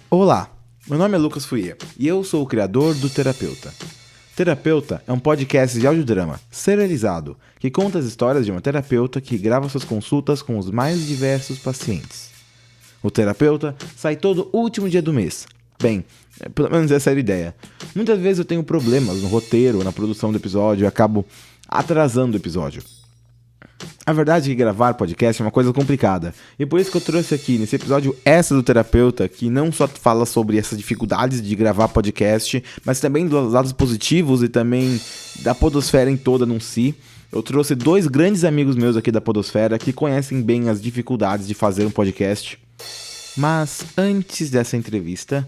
Olá, meu nome é Lucas Fuier e eu sou o criador do Terapeuta. Terapeuta é um podcast de audiodrama serializado que conta as histórias de uma terapeuta que grava suas consultas com os mais diversos pacientes. O Terapeuta sai todo último dia do mês. Bem, pelo menos essa era a ideia. Muitas vezes eu tenho problemas no roteiro ou na produção do episódio e acabo atrasando o episódio. A verdade é que gravar podcast é uma coisa complicada, e por isso que eu trouxe aqui, nesse episódio extra do Terapeuta, que não só fala sobre essas dificuldades de gravar podcast, mas também dos lados positivos e também da podosfera em toda num si. Eu trouxe dois grandes amigos meus aqui da podosfera que conhecem bem as dificuldades de fazer um podcast. Mas antes dessa entrevista,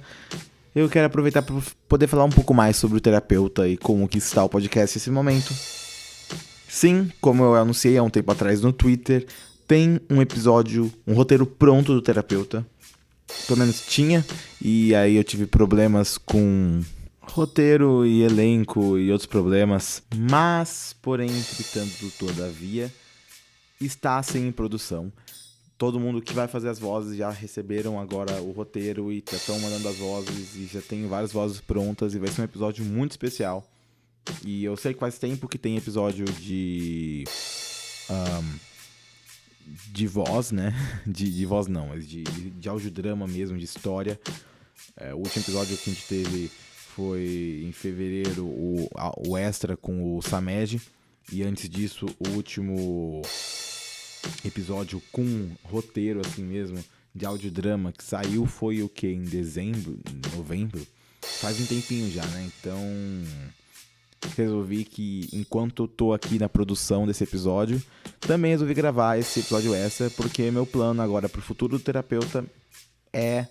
eu quero aproveitar para poder falar um pouco mais sobre o Terapeuta e como que está o podcast nesse momento. Sim, como eu anunciei há um tempo atrás no Twitter, tem um episódio, um roteiro pronto do Terapeuta. Pelo menos tinha, e aí eu tive problemas com roteiro e elenco e outros problemas. Mas, porém, entretanto, todavia, está sim em produção. Todo mundo que vai fazer as vozes já receberam agora o roteiro e já estão mandando as vozes e já tem várias vozes prontas e vai ser um episódio muito especial. E eu sei que faz tempo que tem episódio de voz, né? De voz não, mas de audiodrama mesmo, de história. O último episódio que a gente teve foi em fevereiro, o extra com o Samed. E antes disso, o último episódio com roteiro assim mesmo, de audiodrama, que saiu foi o que? Em dezembro, novembro? Faz um tempinho já, né? Então resolvi que, enquanto eu tô aqui na produção desse episódio, também resolvi gravar esse episódio extra, porque meu plano agora pro futuro do Terapeuta é...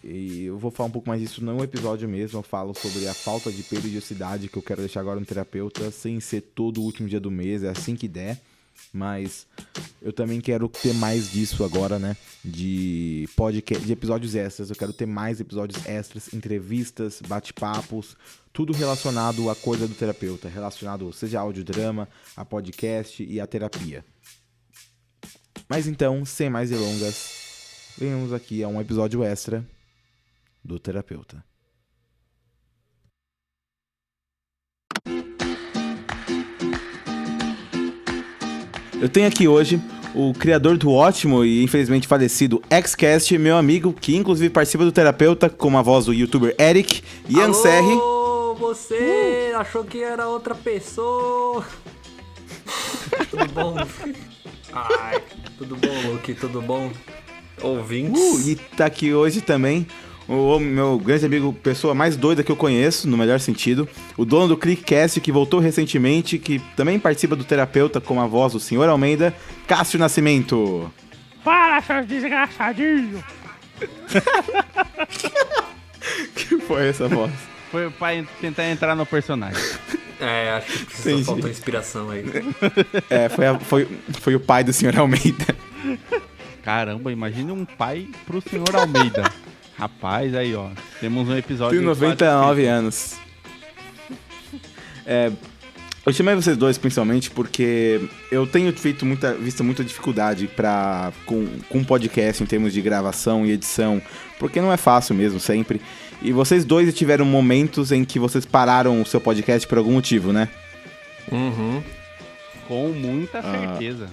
E eu vou falar um pouco mais disso no episódio mesmo. Eu falo sobre a falta de periodicidade que eu quero deixar agora no Terapeuta, sem ser todo o último dia do mês, é assim que der. Mas eu também quero ter mais disso agora, né? De podcast, de episódios extras. Eu quero ter mais episódios extras, entrevistas, bate-papos, tudo relacionado à coisa do terapeuta, relacionado seja a audiodrama, a podcast e a terapia. Mas então, sem mais delongas, venhamos aqui a um episódio extra do Terapeuta. Eu tenho aqui hoje o criador do ótimo e infelizmente falecido Xcast, meu amigo, que inclusive participa do Terapeuta com a voz do youtuber Eric, Ian Serri. Alô, você achou que era outra pessoa? Tudo bom? Ai, tudo bom, Luke? Tudo bom? Ouvintes? E tá aqui hoje também o meu grande amigo, pessoa mais doida que eu conheço, no melhor sentido, o dono do Clickcast, que voltou recentemente, que também participa do Terapeuta com a voz do Sr. Almeida, Cássio Nascimento. Fala, seus desgraçadinhos! Que foi essa voz? Foi pra tentar entrar no personagem. Acho que precisa faltar inspiração aí. Foi o pai do Sr. Almeida. Caramba, imagine um pai pro senhor Almeida. Rapaz, aí ó, temos um episódio... Tenho 99 anos. Eu chamei vocês dois principalmente porque eu tenho visto muita dificuldade com podcast em termos de gravação e edição, porque não é fácil mesmo, sempre. E vocês dois tiveram momentos em que vocês pararam o seu podcast por algum motivo, né? Uhum. Com muita certeza.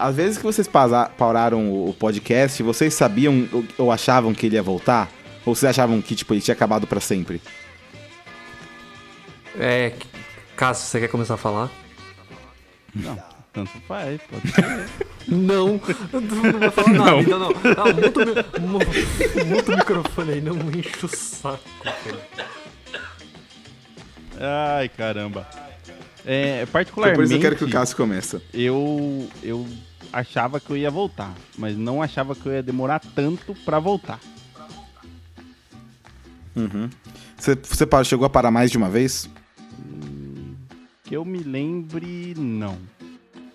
Às vezes que vocês pararam o podcast, vocês sabiam ou achavam que ele ia voltar? Ou vocês achavam que ele tinha acabado pra sempre? Cássio, você quer começar a falar? Não, tanto faz, pode ser. Não vou falar nada, então não. Muta o microfone aí, não enche o saco, cara. Ai, caramba. Particularmente... Por isso eu quero que o Cássio comece. Eu achava que eu ia voltar, mas não achava que eu ia demorar tanto pra voltar. Uhum. Você chegou a parar mais de uma vez? Que eu me lembre, não.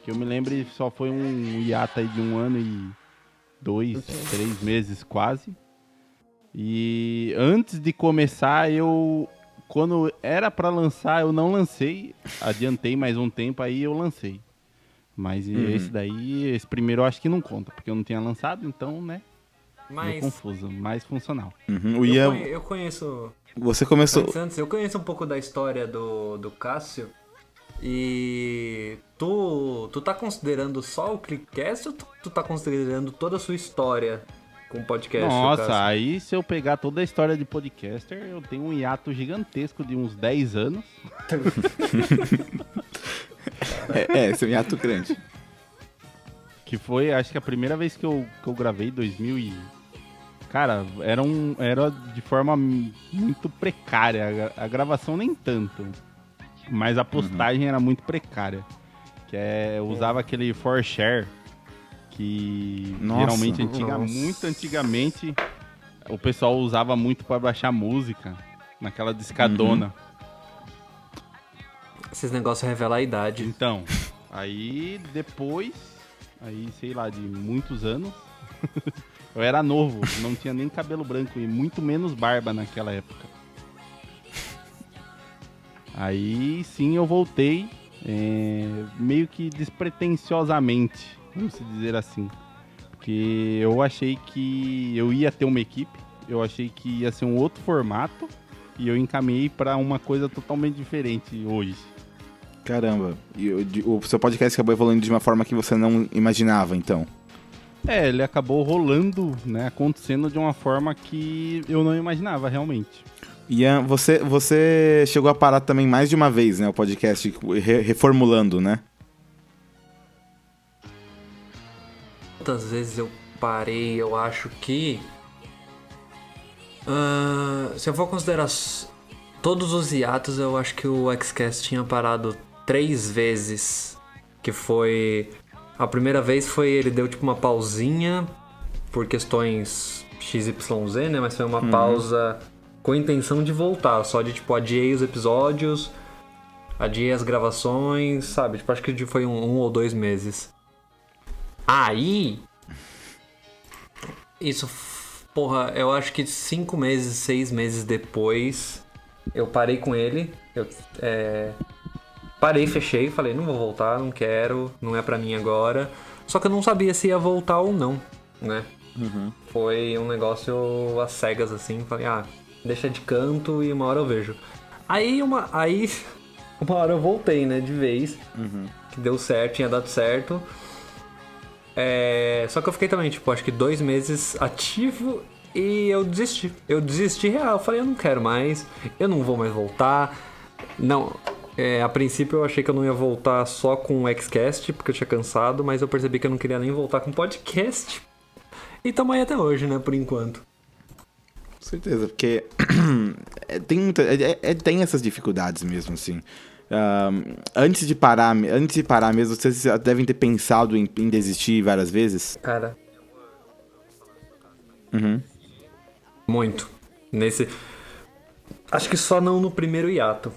Que eu me lembre, só foi um hiato aí de 1 ano e 2, 3 meses quase. E antes de começar, quando era pra lançar, eu não lancei. Adiantei mais um tempo, aí eu lancei. Mas esse primeiro eu acho que não conta, porque eu não tinha lançado, então, né? Meio confuso, mas funcional. Uhum. O Ian, Eu conheço... você começou... Antes, eu conheço um pouco da história do Cássio. E tu tá considerando só o Clickcast ou tu tá considerando toda a sua história com o podcast? Nossa, Cássio? aí se eu pegar toda a história de podcaster, eu tenho um hiato gigantesco de uns 10 anos. Esse é um hiato grande. Que foi, acho que a primeira vez que eu gravei, 2000 e... Cara, era de forma muito precária. A gravação nem tanto. Mas a postagem era muito precária. Eu usava aquele 4Share, que Nossa. geralmente, muito antigamente, o pessoal usava muito para baixar música, naquela discadona. Esses negócios revelam a idade. Então, aí depois, sei lá, de muitos anos, eu era novo, não tinha nem cabelo branco e muito menos barba naquela época. Aí sim eu voltei, meio que despretensiosamente, vamos dizer assim. Porque eu achei que eu ia ter uma equipe, eu achei que ia ser um outro formato e eu encaminhei para uma coisa totalmente diferente hoje. Caramba, e o seu podcast acabou evoluindo de uma forma que você não imaginava, então. Ele acabou rolando, né, acontecendo de uma forma que eu não imaginava realmente. Ian, você chegou a parar também mais de uma vez, né, o podcast, reformulando, né? Quantas vezes eu parei, eu acho que... se eu for considerar todos os hiatos, eu acho que o Xcast tinha parado 3 vezes. Que foi... A primeira vez ele deu tipo uma pausinha por questões XYZ, né? Mas foi uma pausa com a intenção de voltar. Só de tipo, adiei os episódios, adiei as gravações, sabe? Tipo, acho que foi um ou 2 meses. Aí... Isso, porra, eu acho que 5 meses, 6 meses depois, eu parei com ele. Parei, fechei, falei, não vou voltar, não quero, não é pra mim agora. Só que eu não sabia se ia voltar ou não, né? Foi um negócio às cegas, assim, falei, deixa de canto e uma hora eu vejo. Aí uma hora eu voltei, né, de vez, que deu certo, tinha dado certo. Só que eu fiquei também, tipo, acho que 2 meses ativo e eu desisti. Eu desisti real, eu falei, eu não quero mais, eu não vou mais voltar. Não... a princípio eu achei que eu não ia voltar só com o Xcast, porque eu tinha cansado, mas eu percebi que eu não queria nem voltar com podcast. E tamo aí até hoje, né, por enquanto. Com certeza, porque tem essas dificuldades mesmo, assim. Antes de parar mesmo, vocês já devem ter pensado em desistir várias vezes? Cara... Muito. Acho que só não no primeiro hiato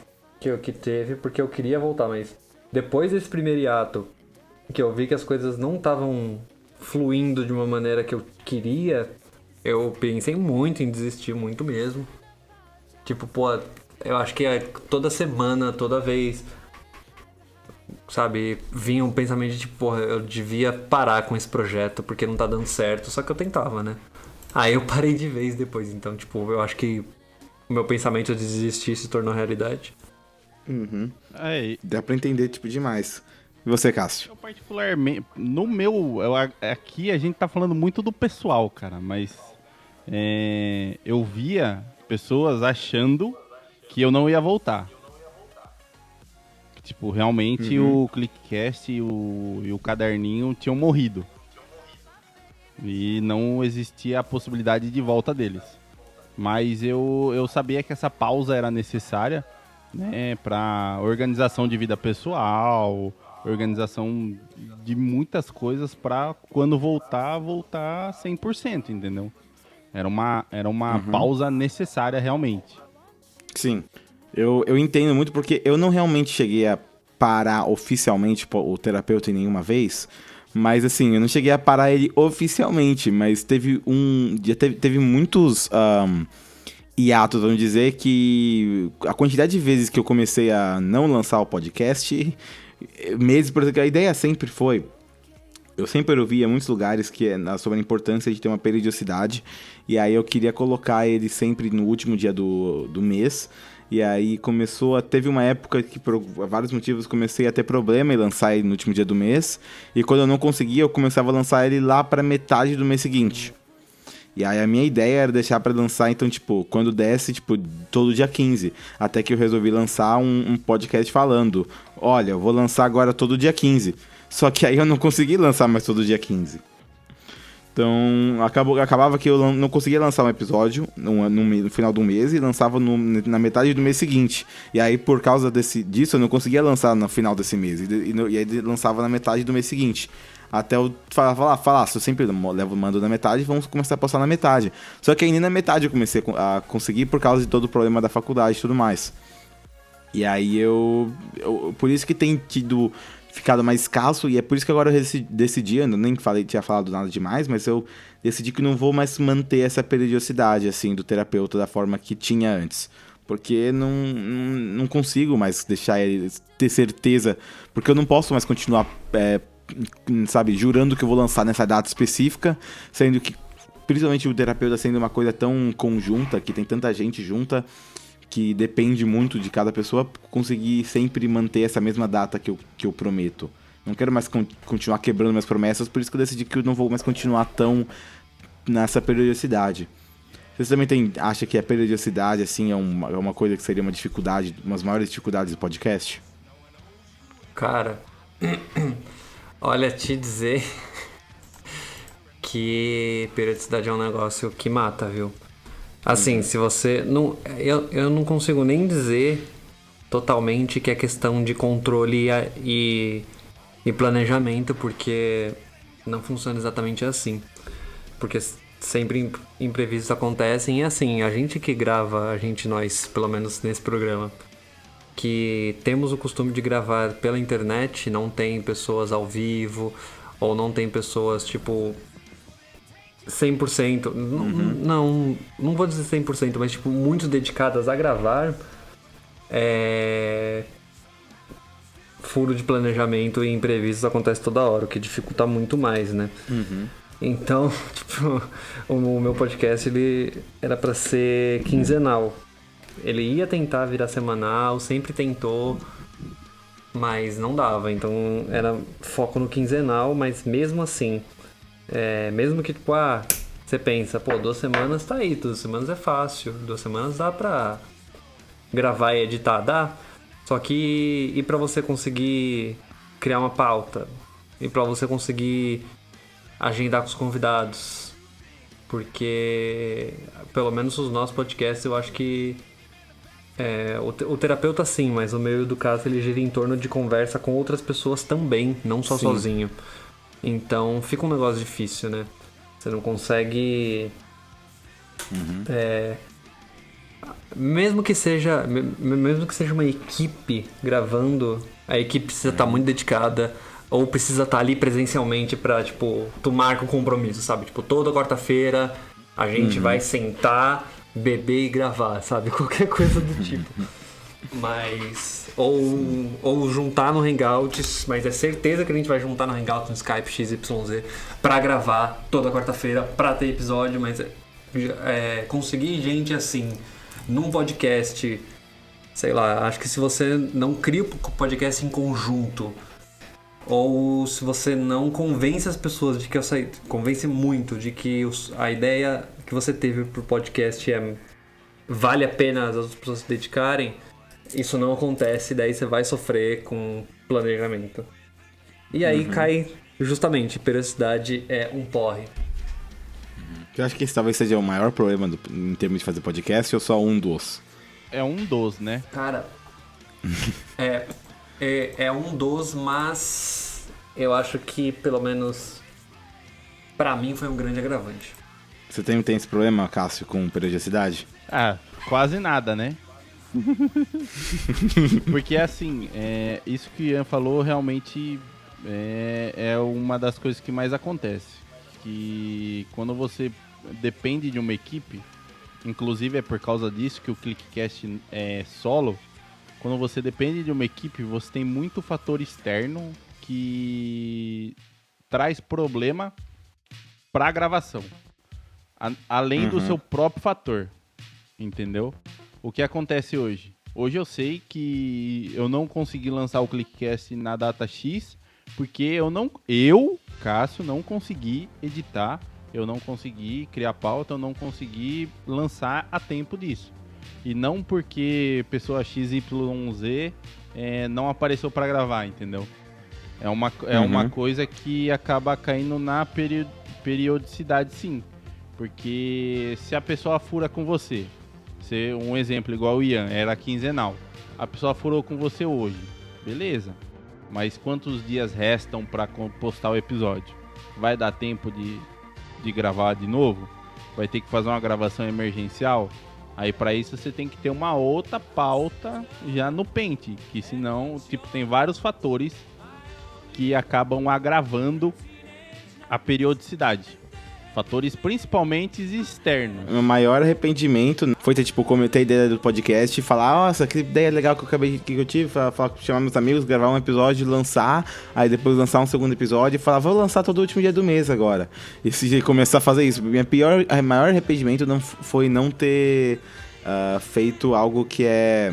que teve, porque eu queria voltar, mas depois desse primeiro hiato, que eu vi que as coisas não estavam fluindo de uma maneira que eu queria, eu pensei muito em desistir, muito mesmo. Tipo, pô, eu acho que toda semana, toda vez, sabe, vinha um pensamento de tipo, porra, eu devia parar com esse projeto porque não tá dando certo, só que eu tentava, né? Aí eu parei de vez depois, então, tipo, eu acho que o meu pensamento de desistir se tornou realidade. Dá pra entender, tipo, demais. E você, Cássio? Eu particularmente, aqui a gente tá falando muito do pessoal, cara, mas eu via pessoas achando que eu não ia voltar. Tipo, realmente o Clickcast e o Caderninho tinham morrido. E não existia a possibilidade de volta deles. Mas eu sabia que essa pausa era necessária, né, para organização de vida pessoal, organização de muitas coisas para quando voltar 100%, entendeu? Era uma pausa necessária realmente. Sim, eu entendo muito porque eu não realmente cheguei a parar oficialmente o terapeuta em nenhuma vez, mas assim, eu não cheguei a parar ele oficialmente, mas teve muitos... hiatos, vamos dizer, que a quantidade de vezes que eu comecei a não lançar o podcast, meses, por exemplo, a ideia sempre foi eu sempre ouvia em muitos lugares sobre a importância de ter uma periodicidade, e aí eu queria colocar ele sempre no último dia do mês, e aí teve uma época que por vários motivos comecei a ter problema em lançar ele no último dia do mês, e quando eu não conseguia, eu começava a lançar ele lá pra metade do mês seguinte. E aí a minha ideia era deixar pra lançar, então, tipo, quando desse, tipo, todo dia 15. Até que eu resolvi lançar um podcast falando, olha, eu vou lançar agora todo dia 15. Só que aí eu não consegui lançar mais todo dia 15. Então, acabava que eu não conseguia lançar um episódio no final do mês e lançava na metade do mês seguinte. E aí, por causa disso, eu não conseguia lançar no final desse mês. E aí lançava na metade do mês seguinte. Até eu falar, se eu sempre mando na metade, vamos começar a postar na metade. Só que aí nem na metade eu comecei a conseguir por causa de todo o problema da faculdade e tudo mais. E aí por isso que tem ficado mais escasso, e é por isso que agora eu decidi, eu nem tinha falado nada demais, mas eu decidi que não vou mais manter essa periodicidade, assim, do terapeuta da forma que tinha antes. Porque não consigo mais deixar ele ter certeza, porque eu não posso mais continuar sabe, jurando que eu vou lançar nessa data específica, sendo que, principalmente o terapeuta sendo uma coisa tão conjunta, que tem tanta gente junta, que depende muito de cada pessoa, conseguir sempre manter essa mesma data que eu prometo. Não quero mais continuar quebrando minhas promessas, por isso que eu decidi que eu não vou mais continuar tão nessa periodicidade. Vocês também acham que a periodicidade, assim, é uma coisa que seria uma dificuldade, umas maiores dificuldades do podcast? Cara, olha, te dizer que periodicidade é um negócio que mata, viu? Assim, se você não... Eu não consigo nem dizer totalmente que é questão de controle e planejamento, porque não funciona exatamente assim. Porque sempre imprevistos acontecem, e assim, a gente que grava, nós, pelo menos nesse programa, que temos o costume de gravar pela internet, não tem pessoas ao vivo, ou não tem pessoas, tipo, 100%, não vou dizer 100%, mas, tipo, muito dedicadas a gravar, furo de planejamento e imprevistos acontece toda hora, o que dificulta muito mais, né? Então, tipo, o meu podcast, ele era pra ser quinzenal. Ele ia tentar virar semanal, sempre tentou, mas não dava. Então era foco no quinzenal, mas mesmo assim, mesmo que tipo, você pensa, 2 semanas tá aí, 2 semanas é fácil, 2 semanas dá pra gravar e editar, dá. Só que e pra você conseguir criar uma pauta? E pra você conseguir agendar com os convidados? Porque, pelo menos os nossos podcasts, eu acho que o terapeuta sim, mas o meu educado ele gira em torno de conversa com outras pessoas também, não só Sim. sozinho. Então fica um negócio difícil, né? Você não consegue... mesmo que seja uma equipe gravando, a equipe precisa estar muito dedicada, ou precisa estar ali presencialmente pra, tipo, tu marca o compromisso, sabe? Tipo, toda quarta-feira a gente vai sentar, beber e gravar, sabe? Qualquer coisa do tipo. Mas... Ou juntar no Hangouts, mas é certeza que a gente vai juntar no Hangouts, no Skype XYZ, pra gravar toda quarta-feira, pra ter episódio, mas conseguir gente assim, num podcast, sei lá, acho que se você não cria o podcast em conjunto, ou se você não convence as pessoas de que convence muito de que a ideia que você teve pro podcast vale a pena as outras pessoas se dedicarem, isso não acontece, daí você vai sofrer com planejamento. E aí cai, justamente, periodicidade é um porre. Eu acho que esse talvez seja o maior problema em termos de fazer podcast, ou só um dos? É um dos, né? Cara, é um dos, mas eu acho que, pelo menos, pra mim foi um grande agravante. Você tem esse problema, Cássio, com periodicidade? Quase nada, né? Porque assim, isso que o Ian falou realmente é uma das coisas que mais acontece. Que quando você depende de uma equipe, inclusive é por causa disso que o ClickCast é solo. Quando você depende de uma equipe, você tem muito fator externo que traz problema pra gravação. Além do seu próprio fator. Entendeu? O que acontece hoje? Hoje eu sei que eu não consegui lançar o ClickCast na data X, porque eu, Cássio, não consegui editar, eu não consegui criar pauta, eu não consegui lançar a tempo disso. E não porque pessoa XYZ não apareceu para gravar, entendeu? É uma coisa que acaba caindo na periodicidade, sim. Porque se a pessoa fura com você, um exemplo igual o Ian, era quinzenal, a pessoa furou com você hoje, beleza. Mas quantos dias restam para postar o episódio? Vai dar tempo de gravar de novo? Vai ter que fazer uma gravação emergencial? Aí para isso você tem que ter uma outra pauta já no pente, que senão, tem vários fatores que acabam agravando a periodicidade. Fatores principalmente externos. O maior arrependimento foi ter, comentei a ideia do podcast e falar, nossa, que ideia legal que eu tive, chamar meus amigos, gravar um episódio, lançar, aí depois lançar um segundo episódio e falar, vou lançar todo último dia do mês agora. E se começar a fazer isso, maior arrependimento foi não ter feito algo que é,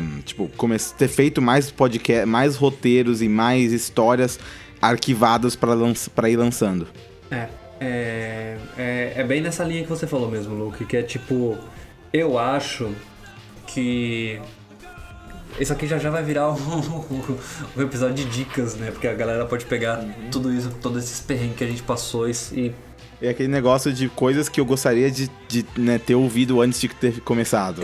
ter feito mais podcast, mais roteiros e mais histórias arquivadas para ir lançando. É bem nessa linha que você falou mesmo, Luke, que é eu acho que isso aqui já vai virar um episódio de dicas, né? Porque a galera pode pegar tudo isso, todos esses perrengues que a gente passou e... É aquele negócio de coisas que eu gostaria de ter ouvido antes de ter começado.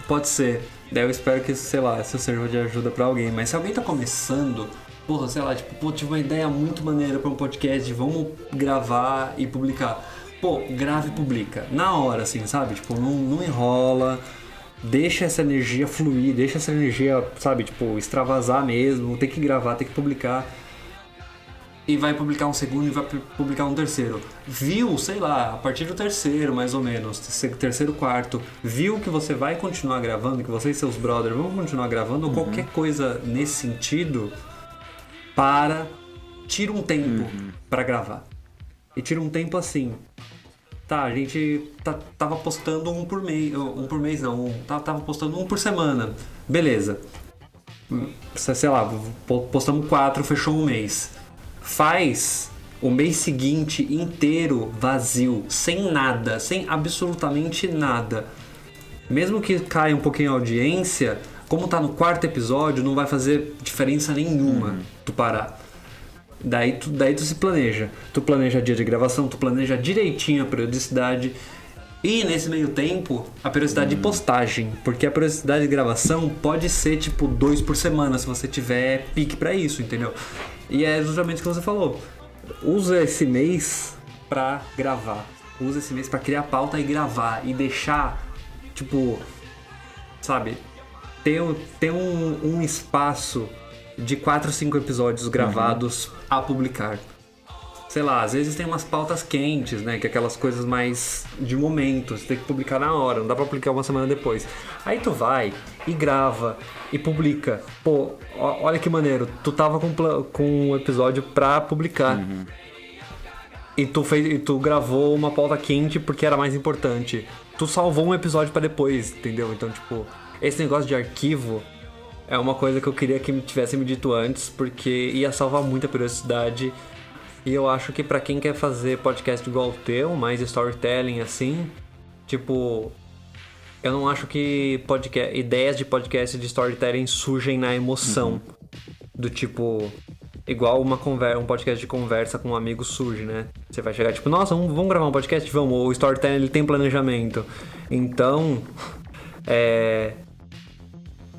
Pode ser. Daí eu espero que, sei lá, isso sirva de ajuda pra alguém. Mas se alguém tá começando... Porra, sei lá, tive uma ideia muito maneira pra um podcast, vamos gravar e publicar. Pô, grava e publica. Na hora, assim, sabe? Não enrola, deixa essa energia fluir, deixa essa energia, sabe? Extravasar mesmo, tem que gravar, tem que publicar. E vai publicar um segundo e vai publicar um terceiro. Viu, sei lá, a partir do terceiro, mais ou menos, terceiro, quarto, viu que você vai continuar gravando, que você e seus brothers vão continuar gravando, ou qualquer coisa nesse sentido... tira um tempo pra gravar. E tira um tempo assim. Tá, a gente tava postando um por mês não, tava postando um por semana. Beleza. Sei lá, postamos 4, fechou um mês. Faz o mês seguinte inteiro vazio, sem nada, sem absolutamente nada. Mesmo que caia um pouquinho a audiência... Como tá no 4º episódio, não vai fazer diferença nenhuma tu parar. Daí tu se planeja. Tu planeja dia de gravação, tu planeja direitinho a periodicidade. E nesse meio tempo, a periodicidade de postagem. Porque a periodicidade de gravação pode ser 2 por semana, se você tiver pique pra isso, entendeu? E é justamente o que você falou. Usa esse mês pra gravar. Usa esse mês pra criar pauta e gravar. E deixar, sabe... Ter um espaço de 4 ou 5 episódios gravados a publicar. Sei lá, às vezes tem umas pautas quentes, né? Que é aquelas coisas mais de momento. Você tem que publicar na hora, não dá pra publicar uma semana depois. Aí tu vai e grava e publica. Pô, olha que maneiro. Tu tava com um episódio pra publicar. E tu gravou uma pauta quente porque era mais importante. Tu salvou um episódio pra depois, entendeu? Então, esse negócio de arquivo é uma coisa que eu queria que me tivessem me dito antes, porque ia salvar muita periodicidade. E eu acho que pra quem quer fazer podcast igual o teu, mais storytelling assim, eu não acho que ideias de podcast de storytelling surgem na emoção. Do igual um podcast de conversa com um amigo surge, né? Você vai chegar nossa, vamos gravar um podcast? Vamos, o storytelling ele tem planejamento. Então,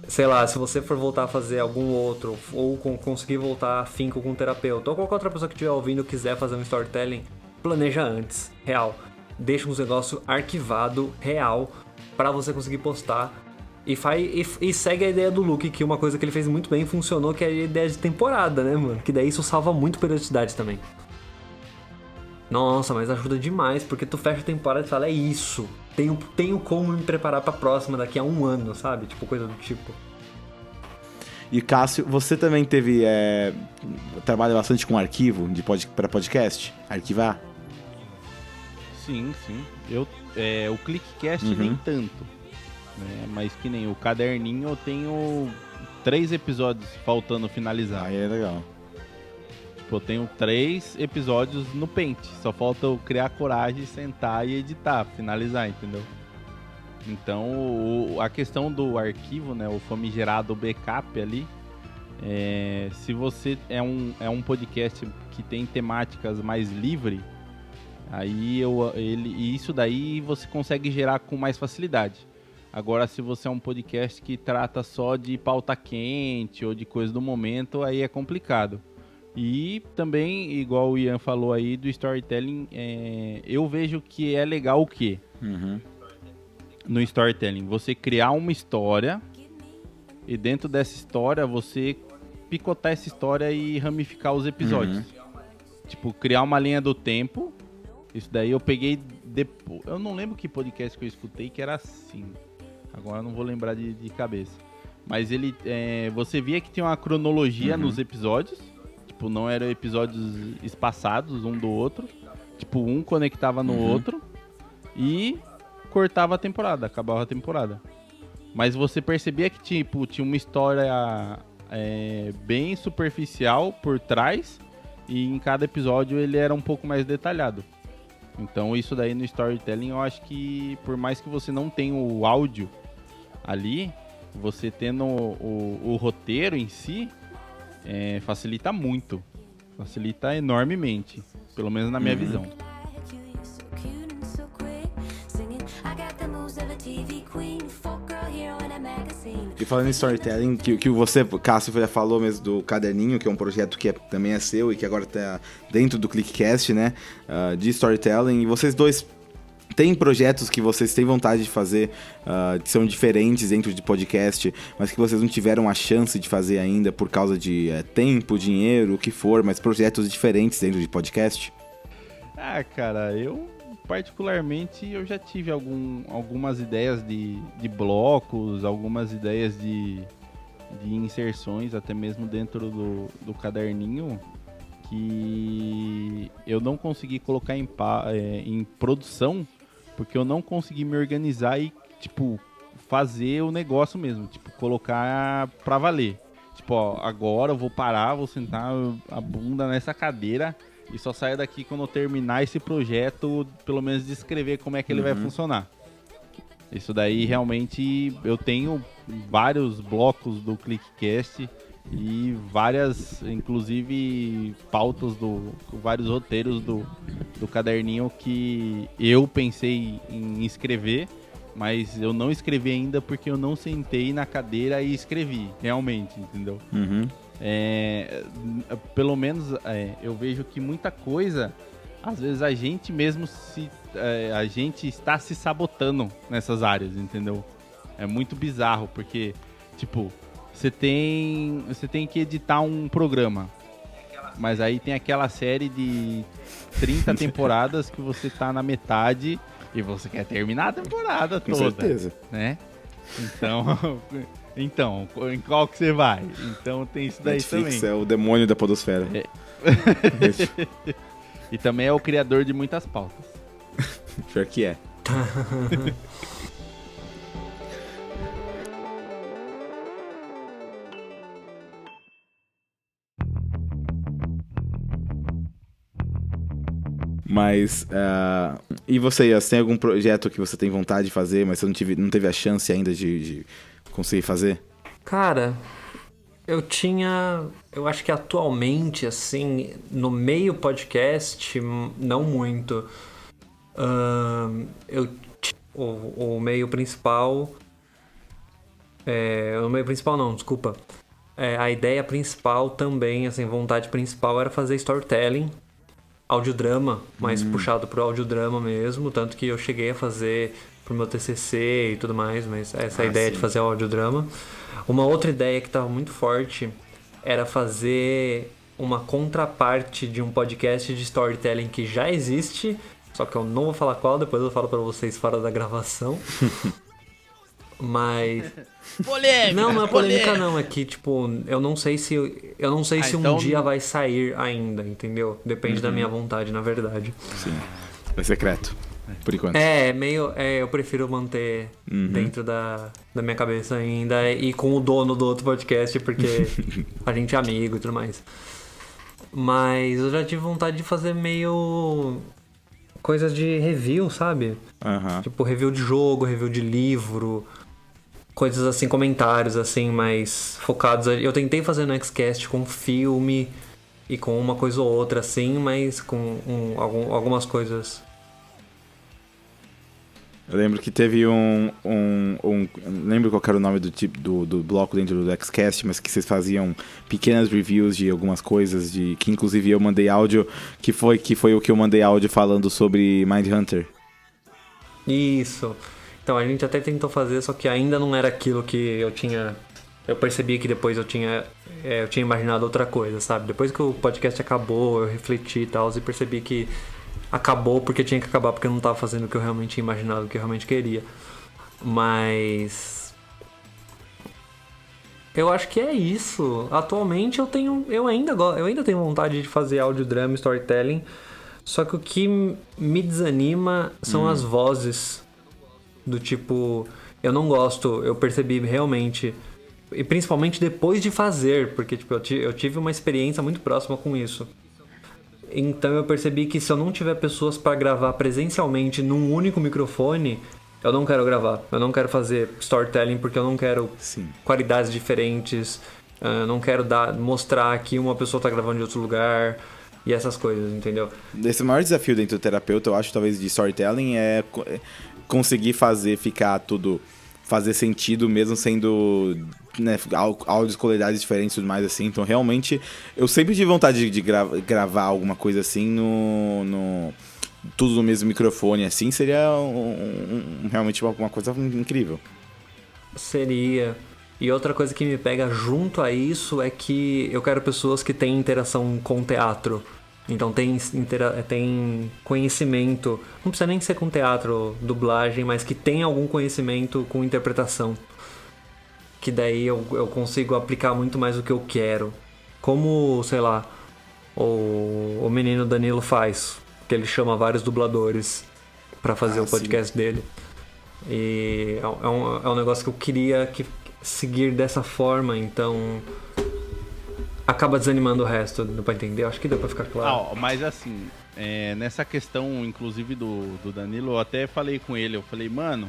sei lá, se você for voltar a fazer algum outro, ou conseguir voltar afinco com um terapeuta, ou qualquer outra pessoa que estiver ouvindo quiser fazer um storytelling, planeja antes, real. Deixa um negócio arquivado, real, pra você conseguir postar. E segue a ideia do Luke, que uma coisa que ele fez muito bem funcionou, que é a ideia de temporada, né, mano? Que daí isso salva muito periodicidade também. Nossa, mas ajuda demais, porque tu fecha a temporada e fala, é isso. Tenho como me preparar pra próxima daqui a um ano, sabe? Coisa do tipo. E Cássio, você também teve... trabalha bastante com arquivo para podcast? Arquivar? Sim. O ClickCast nem tanto. Né? Mas que nem o caderninho, eu tenho 3 episódios faltando finalizar. Aí é legal. Tipo, eu tenho 3 episódios no pente. Só falta eu criar coragem, sentar e editar, finalizar, entendeu? Então, a questão do arquivo, né, o famigerado backup ali, se você é um podcast que tem temáticas mais livre, aí isso daí você consegue gerar com mais facilidade. Agora, se você é um podcast que trata só de pauta quente ou de coisa do momento, aí é complicado. E também, igual o Ian falou aí, do storytelling, eu vejo que é legal o quê? No storytelling, você criar uma história e dentro dessa história você picotar essa história e ramificar os episódios. Tipo, criar uma linha do tempo. Isso daí eu peguei depois. Eu não lembro que podcast que eu escutei que era assim. Agora eu não vou lembrar de cabeça. Mas você via que tinha uma cronologia nos episódios. Tipo, não eram episódios espaçados um do outro. Tipo, um conectava no outro. E cortava a temporada, acabava a temporada. Mas você percebia que tipo, tinha uma história bem superficial por trás e em cada episódio ele era um pouco mais detalhado. Então isso daí no storytelling eu acho que por mais que você não tenha o áudio ali, você tendo o roteiro em si, facilita muito. Facilita enormemente, pelo menos na minha visão. E falando em storytelling, que você, Cássio, já falou mesmo do Caderninho, que é um projeto que também é seu e que agora está dentro do ClickCast, né? De storytelling. E vocês dois têm projetos que vocês têm vontade de fazer, que são diferentes dentro de podcast, mas que vocês não tiveram a chance de fazer ainda por causa de tempo, dinheiro, o que for, mas projetos diferentes dentro de podcast? Ah, cara, particularmente, eu já tive algumas ideias de blocos, algumas ideias de inserções, até mesmo dentro do caderninho, que eu não consegui colocar em produção, porque eu não consegui me organizar e, tipo, fazer o negócio mesmo, tipo, colocar pra valer. Tipo, ó, agora eu vou parar, vou sentar a bunda nessa cadeira e só saio daqui quando eu terminar esse projeto, pelo menos descrever como é que ele vai funcionar. Isso daí, realmente, eu tenho vários blocos do ClickCast e várias, inclusive, pautas, vários roteiros do caderninho que eu pensei em escrever, mas eu não escrevi ainda porque eu não sentei na cadeira e escrevi, realmente, entendeu? Pelo menos eu vejo que muita coisa, às vezes a gente mesmo a gente está se sabotando nessas áreas, entendeu? É muito bizarro, porque, tipo, você tem que editar um programa, mas aí tem aquela série de 30 temporadas que você tá na metade e você quer terminar a temporada toda. Com certeza. Né? Então, em qual que você vai? Então tem isso daí Netflix também. É o demônio da podosfera. E também é o criador de muitas pautas. Pior que é. Mas, e você, Yas, tem algum projeto que você tem vontade de fazer, mas você não teve a chance ainda de conseguir fazer? Cara, eu acho que atualmente, assim, no meio podcast, não muito. O meio principal... o meio principal não, desculpa. A ideia principal também, assim, vontade principal era fazer storytelling, audiodrama, mais puxado pro audiodrama mesmo, tanto que eu cheguei a fazer pro meu TCC e tudo mais, mas essa ideia de fazer o audiodrama. Uma outra ideia que estava muito forte era fazer uma contraparte de um podcast de storytelling que já existe, só que eu não vou falar qual, depois eu falo pra vocês fora da gravação. Mas... Polêmica! Não é polêmica não, é que, tipo, eu não sei se então... um dia vai sair ainda, entendeu? Depende da minha vontade, na verdade. Sim. É secreto, por enquanto. Eu prefiro manter dentro da minha cabeça ainda e com o dono do outro podcast, porque a gente é amigo e tudo mais. Mas eu já tive vontade de fazer meio coisas de review, sabe? Tipo, review de jogo, review de livro, coisas assim, comentários assim, mais focados. Eu tentei fazer no Xcast com filme e com uma coisa ou outra assim, mas com algumas coisas. Eu lembro que teve não lembro qual era o nome do bloco dentro do Xcast, mas que vocês faziam pequenas reviews de algumas coisas, que inclusive eu mandei áudio, que foi o que eu mandei áudio falando sobre Mindhunter. Isso. Então a gente até tentou fazer, só que ainda não era aquilo que eu tinha. Eu percebi que depois eu tinha imaginado outra coisa, sabe? Depois que o podcast acabou, eu refleti e tal, e percebi que acabou porque tinha que acabar, porque eu não tava fazendo o que eu realmente tinha imaginado, o que eu realmente queria. Mas eu acho que é isso. Atualmente eu ainda tenho vontade de fazer audiodrama, storytelling, só que o que me desanima são as vozes do tipo, eu não gosto, eu percebi realmente, e principalmente depois de fazer, porque tipo, eu tive uma experiência muito próxima com isso. Então eu percebi que se eu não tiver pessoas para gravar presencialmente num único microfone, eu não quero gravar. Eu não quero fazer storytelling porque eu não quero qualidades diferentes. Eu não quero mostrar que uma pessoa tá gravando de outro lugar e essas coisas, entendeu? Esse maior desafio dentro do terapeuta, eu acho, talvez, de storytelling é conseguir fazer sentido mesmo sendo, né, áudios, qualidades diferentes e tudo mais assim. Então, realmente, eu sempre tive vontade de gravar alguma coisa assim tudo no mesmo microfone, assim, seria realmente uma coisa incrível. Seria. E outra coisa que me pega junto a isso é que eu quero pessoas que têm interação com o teatro. Então tem conhecimento, não precisa nem ser com teatro, dublagem, mas que tem algum conhecimento com interpretação. Que daí eu consigo aplicar muito mais o que eu quero. Como, sei lá, o menino Danilo faz, que ele chama vários dubladores pra fazer o podcast dele. E é um negócio que eu queria seguir dessa forma, então acaba desanimando o resto, deu pra entender? Acho que deu pra ficar claro. Mas assim, nessa questão, inclusive do Danilo, eu até falei com ele, eu falei, mano,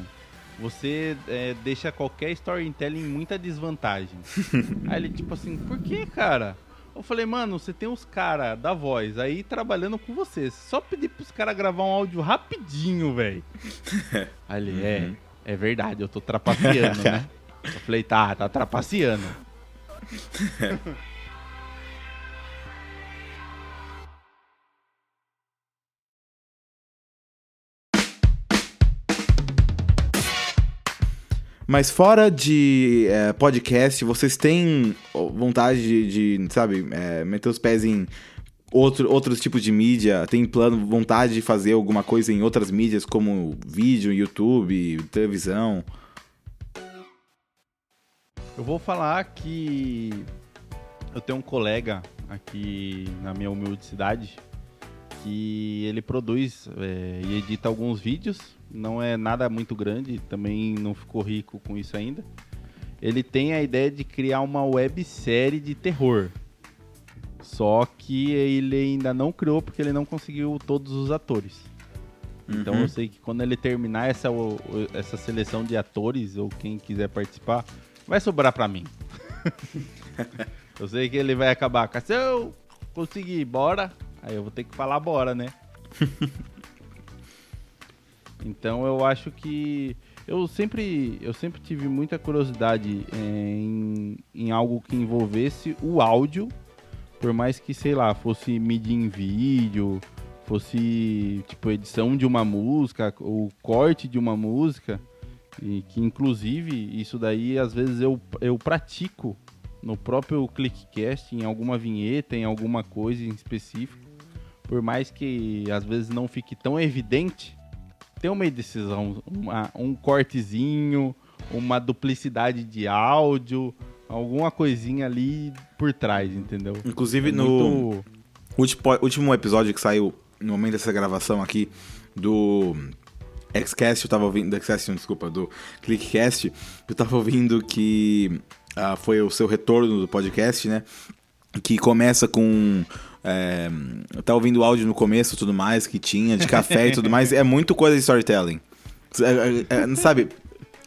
você deixa qualquer storytelling em muita desvantagem. Aí ele tipo assim, por que, cara? Eu falei, mano, você tem os caras da voz aí trabalhando com você. Só pedir pros caras gravar um áudio rapidinho, velho. Aí ele, é verdade, eu tô trapaceando, né? Eu falei, tá trapaceando. Mas fora de podcast, vocês têm vontade de sabe, meter os pés em outros tipos de mídia? Tem vontade de fazer alguma coisa em outras mídias, como vídeo, YouTube, televisão? Eu vou falar que eu tenho um colega aqui na minha humilde cidade que ele produz e edita alguns vídeos. Não é nada muito grande, também não ficou rico com isso ainda. Ele tem a ideia de criar uma websérie de terror. Só que ele ainda não criou porque ele não conseguiu todos os atores. Então eu sei que quando ele terminar essa seleção de atores, ou quem quiser participar, vai sobrar pra mim. Eu sei que ele vai acabar com se eu conseguir, bora. Aí eu vou ter que falar bora, né? Então eu acho que eu sempre tive muita curiosidade em algo que envolvesse o áudio, por mais que, sei lá, fosse mídia em vídeo, fosse tipo edição de uma música, ou corte de uma música, e que inclusive isso daí às vezes eu pratico no próprio Clickcast, em alguma vinheta, em alguma coisa em específico, por mais que às vezes não fique tão evidente. Tem uma decisão, um cortezinho, uma duplicidade de áudio, alguma coisinha ali por trás, entendeu? Inclusive, no último episódio que saiu, no momento dessa gravação aqui, do Xcast, eu tava ouvindo... do Clickcast, eu tava ouvindo que foi o seu retorno do podcast, né? Que começa com... eu tava ouvindo o áudio no começo e tudo mais, que tinha, de café e tudo mais. É muito coisa de storytelling. Sabe...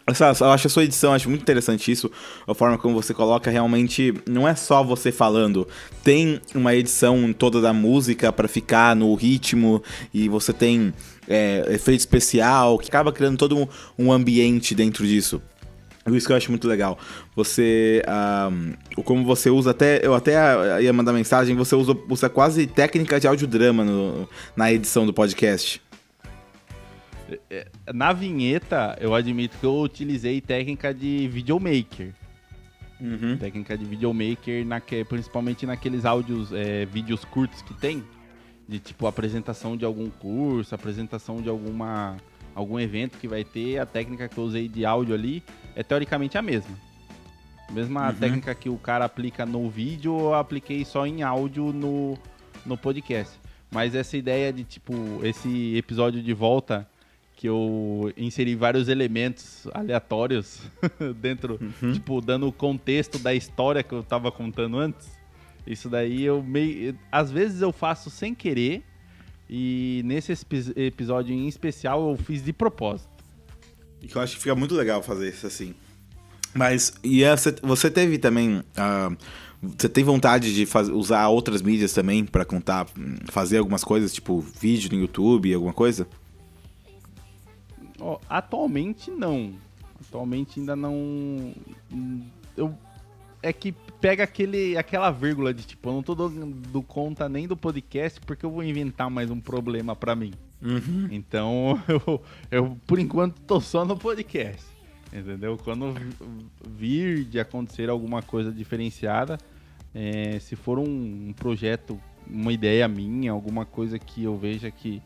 Eu acho a sua edição, acho muito interessante isso. A forma como você coloca realmente... Não é só você falando. Tem uma edição toda da música pra ficar no ritmo. E você tem efeito especial, que acaba criando todo um ambiente dentro disso. Isso que eu acho muito legal. Você... como você usa eu até ia mandar mensagem. Você usa quase técnica de audiodrama na edição do podcast. Na vinheta, eu admito que eu utilizei técnica de videomaker. Técnica de videomaker, principalmente naqueles áudios, vídeos curtos que tem. De tipo, apresentação de algum curso, apresentação de algum evento que vai ter. A técnica que eu usei de áudio ali é teoricamente a mesma. Mesma técnica que o cara aplica no vídeo, eu apliquei só em áudio no podcast. Mas essa ideia de, tipo, esse episódio de volta... que eu inseri vários elementos aleatórios dentro, tipo, dando o contexto da história que eu tava contando antes. Isso daí às vezes eu faço sem querer, e nesse episódio em especial eu fiz de propósito. E que eu acho que fica muito legal fazer isso assim. Mas, você teve também... você tem vontade de usar outras mídias também pra contar, fazer algumas coisas, tipo vídeo no YouTube, alguma coisa? Atualmente não. Atualmente ainda não. É que pega aquela vírgula de tipo, eu não tô dando conta nem do podcast porque eu vou inventar mais um problema pra mim. Então eu por enquanto tô só no podcast. Entendeu? Quando vir de acontecer alguma coisa diferenciada, se for um projeto, uma ideia minha, alguma coisa que eu veja que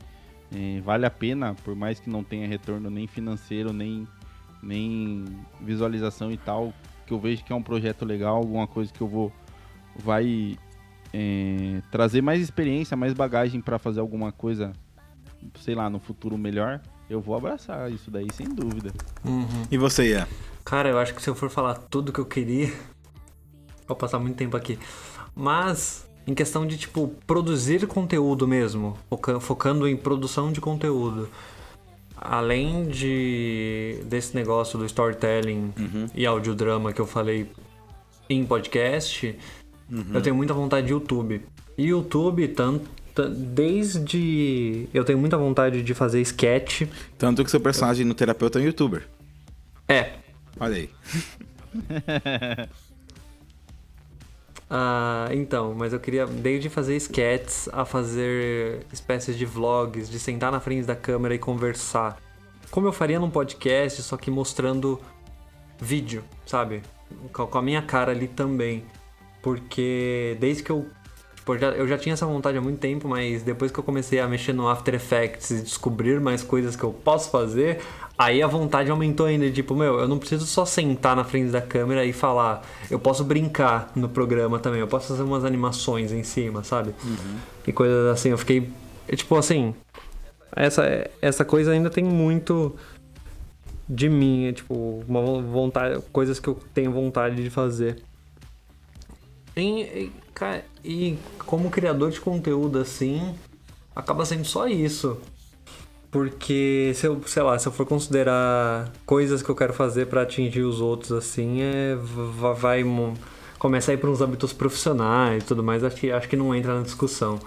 vale a pena, por mais que não tenha retorno nem financeiro, nem visualização e tal, que eu vejo que é um projeto legal, alguma coisa que vai trazer mais experiência, mais bagagem para fazer alguma coisa, sei lá, no futuro melhor, eu vou abraçar isso daí, sem dúvida. E você, Ian? Cara, eu acho que se eu for falar tudo que eu queria, vou passar muito tempo aqui. Mas... em questão de, tipo, produzir conteúdo mesmo, focando em produção de conteúdo. Além desse negócio do storytelling e audiodrama que eu falei em podcast, eu tenho muita vontade de YouTube. E YouTube, eu tenho muita vontade de fazer sketch. Tanto que seu personagem no Terapeuta é um youtuber. Olha aí. Então, mas eu queria desde fazer sketches a fazer espécies de vlogs, de sentar na frente da câmera e conversar. Como eu faria num podcast, só que mostrando vídeo, sabe? Com a minha cara ali também. Porque desde que eu já tinha essa vontade há muito tempo, mas depois que eu comecei a mexer no After Effects e descobrir mais coisas que eu posso fazer, aí a vontade aumentou ainda. Tipo, eu não preciso só sentar na frente da câmera e falar. Eu posso brincar no programa também. Eu posso fazer umas animações em cima, sabe? E coisas assim. Eu fiquei... tipo assim... Essa coisa ainda tem muito de mim. Tipo, uma vontade... coisas que eu tenho vontade de fazer. E como criador de conteúdo, assim... acaba sendo só isso. Porque, se eu for considerar coisas que eu quero fazer pra atingir os outros, assim, vai começar a ir para uns âmbitos profissionais e tudo mais, acho que não entra na discussão.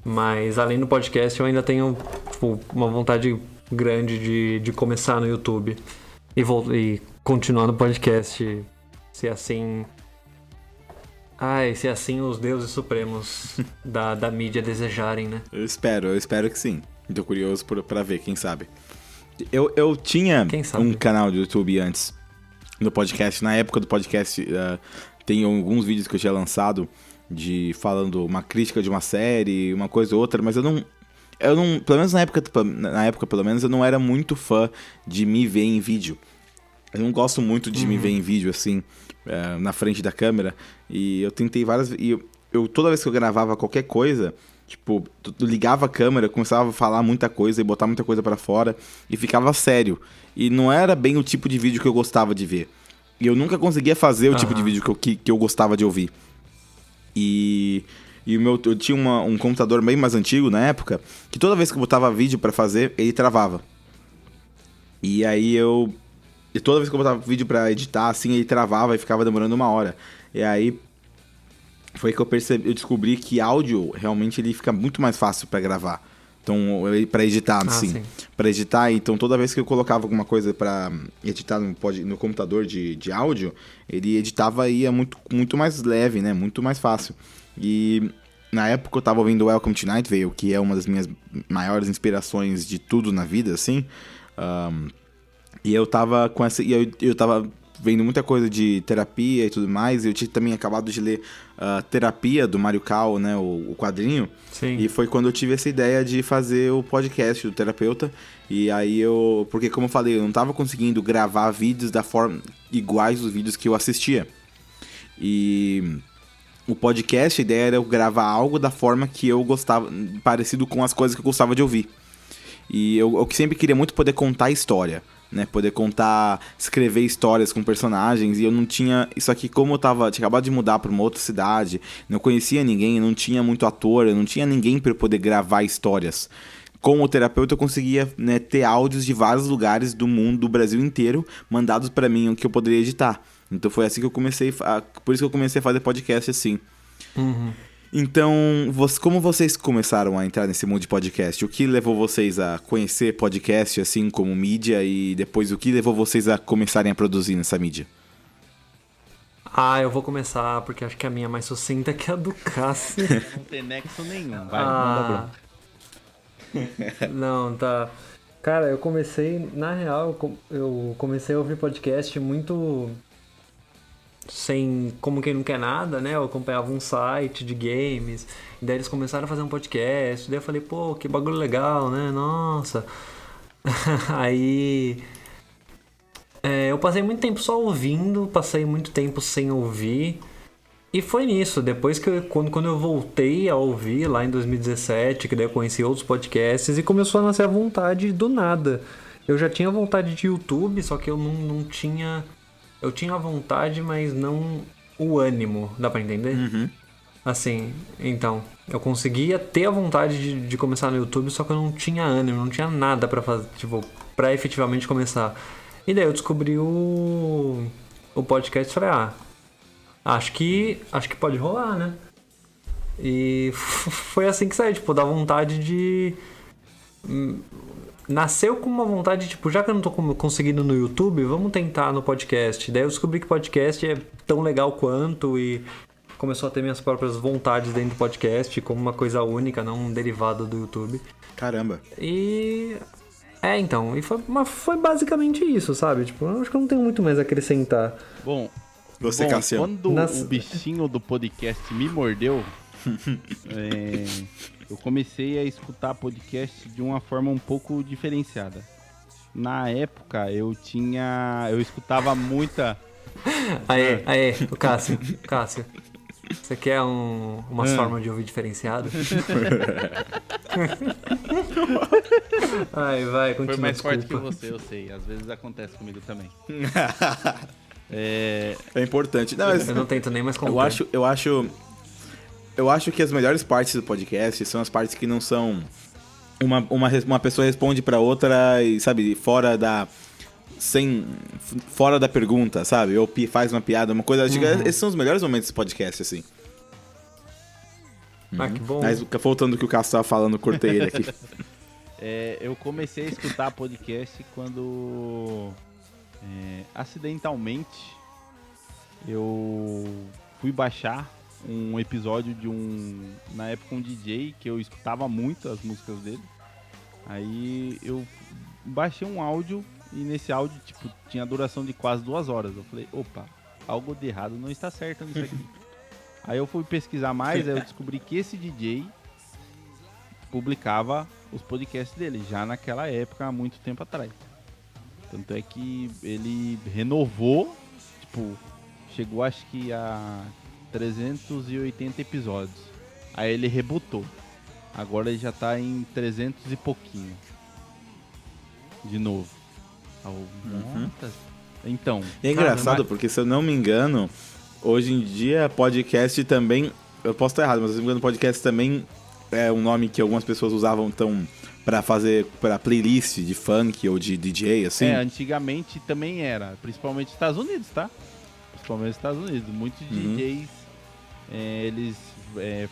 Mas, além do podcast, eu ainda tenho, tipo, uma vontade grande de começar no YouTube e continuar no podcast, se assim os deuses supremos da mídia desejarem, né? Eu espero que sim. Tô curioso pra ver, quem sabe. Eu tinha um canal de YouTube antes, no podcast. Na época do podcast, tem alguns vídeos que eu tinha lançado falando uma crítica de uma série, uma coisa ou outra, mas eu não pelo menos na época, pelo menos, eu não era muito fã de me ver em vídeo. Eu não gosto muito de me ver em vídeo, assim, na frente da câmera. E eu tentei várias vezes. E eu toda vez que eu gravava qualquer coisa, tipo, eu ligava a câmera, começava a falar muita coisa e botar muita coisa pra fora. E ficava sério. E não era bem o tipo de vídeo que eu gostava de ver. E eu nunca conseguia fazer o tipo de vídeo que eu gostava de ouvir. E eu tinha um computador bem mais antigo na época, que toda vez que eu botava vídeo pra fazer, ele travava. E aí e toda vez que eu botava vídeo pra editar, assim, ele travava e ficava demorando 1 hora. E aí foi que eu descobri que áudio realmente ele fica muito mais fácil pra gravar. Então, pra editar, assim. Sim. Pra editar, então toda vez que eu colocava alguma coisa pra editar no computador de áudio, ele editava e ia muito mais leve, né? Muito mais fácil. E na época eu tava ouvindo Welcome to Night Vale, que é uma das minhas maiores inspirações de tudo na vida, assim. E eu tava com essa. Eu tava vendo muita coisa de terapia e tudo mais. Eu tinha também acabado de ler Terapia, do Mário Kaw, né? O quadrinho. Sim. E foi quando eu tive essa ideia de fazer o podcast do Terapeuta. E aí porque como eu falei, eu não tava conseguindo gravar vídeos da forma iguais os vídeos que eu assistia. E o podcast, a ideia era eu gravar algo da forma que eu gostava, parecido com as coisas que eu gostava de ouvir. E eu sempre queria muito poder contar história, né? Poder escrever histórias com personagens. E eu não tinha... Isso aqui, como eu tinha acabado de mudar pra uma outra cidade, não conhecia ninguém, não tinha muito ator, eu não tinha ninguém pra eu poder gravar histórias. Como terapeuta, eu conseguia, né, ter áudios de vários lugares do mundo, do Brasil inteiro, mandados pra mim, que eu poderia editar. Então foi assim que eu comecei... Por isso que eu comecei a fazer podcast assim. Uhum. Então, como vocês começaram a entrar nesse mundo de podcast? O que levou vocês a conhecer podcast, assim, como mídia? E depois, o que levou vocês a começarem a produzir nessa mídia? Eu vou começar, porque acho que a minha é mais sucinta que a do Cássio. Não tem nexo nenhum, vai, manda bronca. Não, tá. Cara, eu comecei, na real, eu comecei a ouvir podcast muito sem, como quem não quer nada, né? Eu acompanhava um site de games, e daí eles começaram a fazer um podcast, daí eu falei, pô, que bagulho legal, né? Nossa. Aí eu passei muito tempo só ouvindo, passei muito tempo sem ouvir. E foi nisso, depois que quando eu voltei a ouvir lá em 2017, que daí eu conheci outros podcasts e começou a nascer a vontade do nada. Eu já tinha vontade de YouTube, só que eu não tinha... Eu tinha a vontade, mas não o ânimo, dá pra entender? Uhum. Assim, então, eu conseguia ter a vontade de começar no YouTube, só que eu não tinha ânimo, não tinha nada pra fazer, tipo, pra efetivamente começar. E daí eu descobri o podcast e falei, acho que pode rolar, né? E foi assim que saiu, tipo, da vontade de... Nasceu com uma vontade, tipo, já que eu não tô conseguindo no YouTube, vamos tentar no podcast. Daí eu descobri que podcast é tão legal quanto e começou a ter minhas próprias vontades dentro do podcast, como uma coisa única, não um derivado do YouTube. Caramba. E... então, foi basicamente isso, sabe? Tipo, eu acho que eu não tenho muito mais a acrescentar. Bom, Cassiano. quando o bichinho do podcast me mordeu, eu comecei a escutar podcast de uma forma um pouco diferenciada. Na época, eu escutava muita... Aê, o Cássio, você quer umas formas de ouvir diferenciado? Vai, continua. Foi mais desculpa. forte que você, eu sei. Às vezes acontece comigo também. É importante. Não, Eu não tento nem mais contar. Eu acho que as melhores partes do podcast são as partes que não são uma pessoa responde pra outra e, sabe, fora da pergunta, sabe? Ou faz uma piada, uma coisa. Acho que esses são os melhores momentos do podcast, assim. Que bom. Mas voltando ao que o Cássio tava falando, eu cortei ele aqui. Eu comecei a escutar podcast quando acidentalmente eu fui baixar um episódio na época, um DJ que eu escutava muito as músicas dele. Aí eu baixei um áudio e nesse áudio, tipo, tinha duração de quase 2 horas. Eu falei, opa, algo de errado não está certo nisso aqui. Aí eu fui pesquisar mais, aí eu descobri que esse DJ publicava os podcasts dele, já naquela época, há muito tempo atrás. Tanto é que ele renovou, tipo, chegou acho que a 380 episódios. Aí ele rebutou. Agora ele já tá em 300 e pouquinho. De novo. Nossa. Então. É engraçado porque, se eu não me engano, hoje em dia podcast também... Eu posso estar errado, mas se eu não me engano, podcast também é um nome que algumas pessoas usavam pra fazer pra playlist de funk ou de DJ, assim. Antigamente também era. Principalmente nos Estados Unidos, tá? Principalmente nos Estados Unidos. Muitos DJs, eles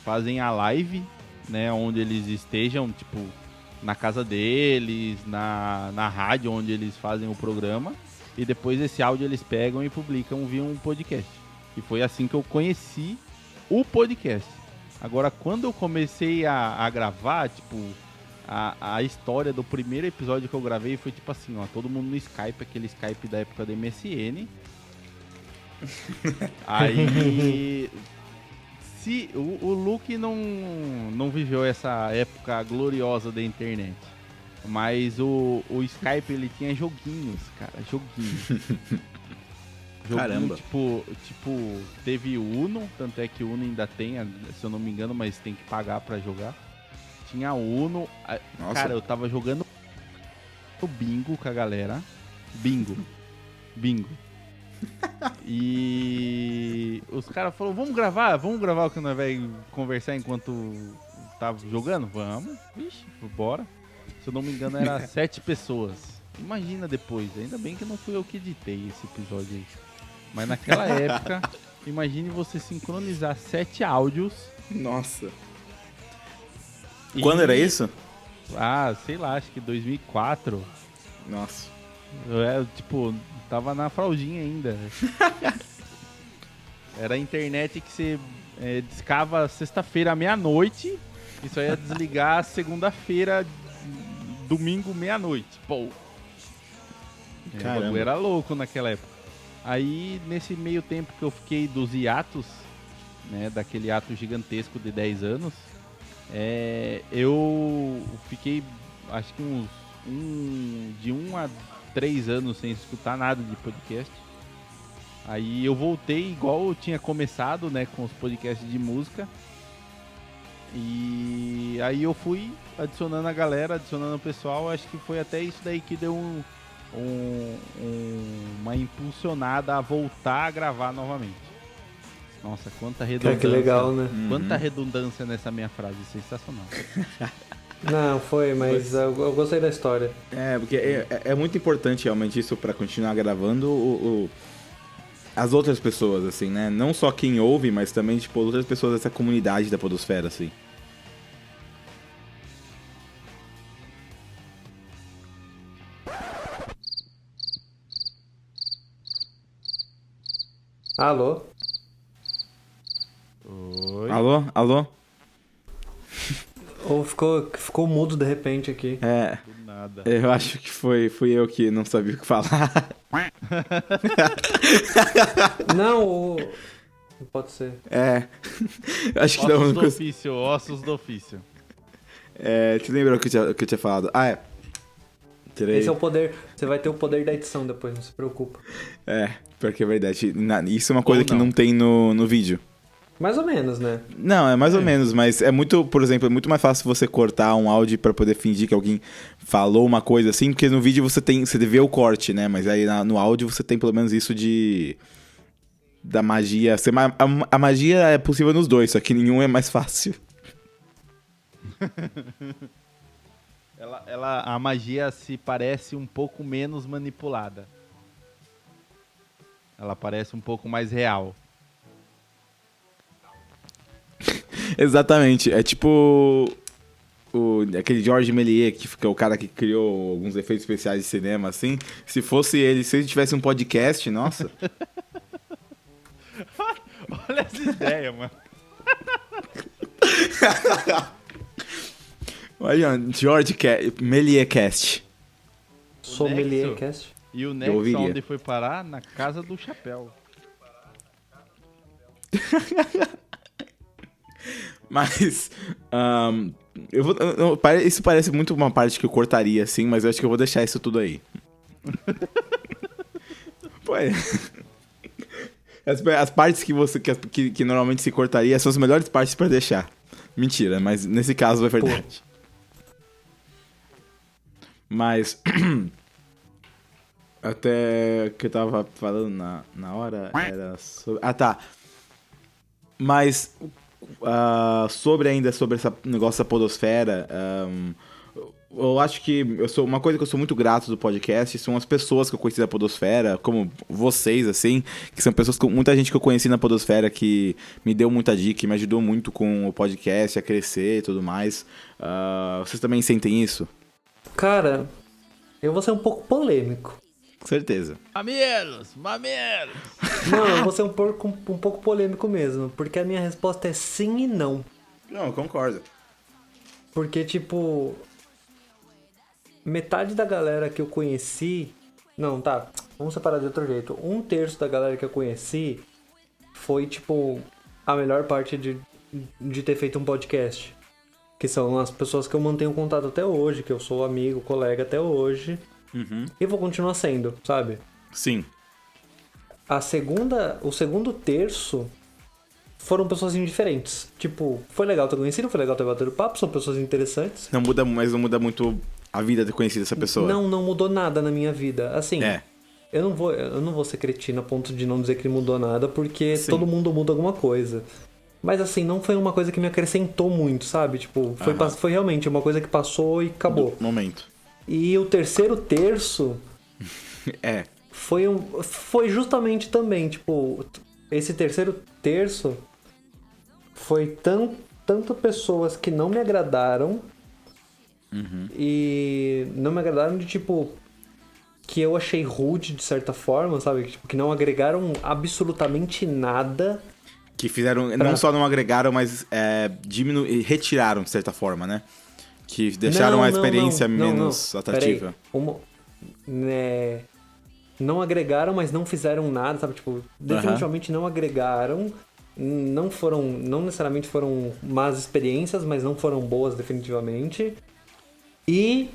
fazem a live, né? Onde eles estejam, tipo, na casa deles, na rádio onde eles fazem o programa. E depois esse áudio eles pegam e publicam via um podcast. E foi assim que eu conheci o podcast. Agora, quando eu comecei a gravar, tipo, a história do primeiro episódio que eu gravei foi tipo assim, ó, todo mundo no Skype, aquele Skype da época da MSN. Aí, se o Luke não viveu essa época gloriosa da internet, mas o Skype, ele tinha joguinhos, cara, joguinhos. Caramba. Tipo, teve o Uno, tanto é que o Uno ainda tem, se eu não me engano, mas tem que pagar pra jogar. Tinha o Uno. Nossa. Cara, eu tava jogando o bingo com a galera. Bingo. E os caras falaram, vamos gravar o que nós vai conversar enquanto tava jogando? Vamos. Vixe, bora. Se eu não me engano, era 7 pessoas. Imagina depois, ainda bem que não fui eu que editei esse episódio aí. Mas naquela época, imagine você sincronizar 7 áudios. Nossa. Quando era isso? Sei lá, acho que 2004. Nossa. Tipo, tava na fraldinha ainda. Era a internet que você discava sexta-feira à meia-noite e só ia desligar segunda-feira, domingo, meia-noite. Pô. O bagulho era louco naquela época. Aí, nesse meio tempo que eu fiquei dos hiatos, né, daquele hiato gigantesco de 10 anos, eu fiquei, acho que de 1 a 3 anos sem escutar nada de podcast. Aí eu voltei igual eu tinha começado, né, com os podcasts de música. E aí eu fui adicionando a galera, adicionando o pessoal. Acho que foi até isso daí que deu uma impulsionada a voltar a gravar novamente. Nossa, quanta redundância. Que legal, né? Quanta redundância nessa minha frase, sensacional. Não, foi, mas eu gostei da história. Porque é muito importante realmente isso pra continuar gravando as outras pessoas, assim, né? Não só quem ouve, mas também, tipo, outras pessoas dessa comunidade da podosfera, assim. Alô? Oi? Alô? Ou ficou mudo de repente aqui. Do nada. Eu acho que fui eu que não sabia o que falar. Não pode ser. Acho que não. Ossos do ofício. Te lembra o que eu tinha falado? Tirei. Esse é o poder. Você vai ter o poder da edição depois, não se preocupa. Pior que é verdade. Isso é uma coisa que não tem no vídeo. Mais ou menos, né? Não, é mais ou menos, mas é muito, por exemplo, é muito mais fácil você cortar um áudio pra poder fingir que alguém falou uma coisa assim, porque no vídeo você vê o corte, né? Mas aí no áudio você tem pelo menos isso da magia. A magia é possível nos dois, só que nenhum é mais fácil. A magia se parece um pouco menos manipulada. Ela parece um pouco mais real. Exatamente. É tipo aquele Georges Méliès, que é o cara que criou alguns efeitos especiais de cinema, assim. Se fosse ele, se ele tivesse um podcast, nossa. Olha essa ideia, mano. Olha, Georges Méliès Cast. Sommelier Cast. E o Nexo, onde foi parar? Na casa do chapéu. Mas isso parece muito uma parte que eu cortaria, assim, mas eu acho que eu vou deixar isso tudo aí. Pô, as partes que normalmente se cortaria são as melhores partes pra deixar. Mentira, mas nesse caso é verdade. Mas até que eu tava falando na hora era sobre... Ah, tá. Mas sobre esse negócio da podosfera, eu acho que uma coisa que eu sou muito grato do podcast são as pessoas que eu conheci da podosfera, como vocês, assim, que são pessoas, muita gente que eu conheci na podosfera que me deu muita dica, que me ajudou muito com o podcast a crescer e tudo mais. Vocês também sentem isso? Cara, eu vou ser um pouco polêmico. Certeza. Mamilos! Não, eu vou ser um pouco polêmico mesmo, porque a minha resposta é sim e não. Não, eu concordo. Porque, tipo, metade da galera que eu conheci... Não, tá, vamos separar de outro jeito. 1/3 da galera que eu conheci foi, tipo, a melhor parte de ter feito um podcast. Que são as pessoas que eu mantenho contato até hoje, que eu sou amigo, colega até hoje. Uhum. E vou continuar sendo, sabe? Sim. O segundo terço foram pessoas indiferentes. Tipo, foi legal ter conhecido, foi legal ter batido papo, são pessoas interessantes. Mas não muda muito a vida de conhecer essa pessoa. Não mudou nada na minha vida. Assim, eu não vou ser cretino a ponto de não dizer que mudou nada, porque Sim. todo mundo muda alguma coisa. Mas assim, não foi uma coisa que me acrescentou muito, sabe? Tipo, foi realmente uma coisa que passou e acabou. Do momento. E o terceiro terço É. foi justamente também, tipo, esse terceiro terço foi tanto pessoas que não me agradaram e não me agradaram de, tipo, que eu achei rude de certa forma, sabe? Tipo, que não agregaram absolutamente nada. Que fizeram, não só não agregaram, mas retiraram de certa forma, né? Que deixaram a experiência menos atrativa. Não agregaram, mas não fizeram nada, sabe? Tipo, definitivamente não agregaram. Não necessariamente foram más experiências, mas não foram boas definitivamente. E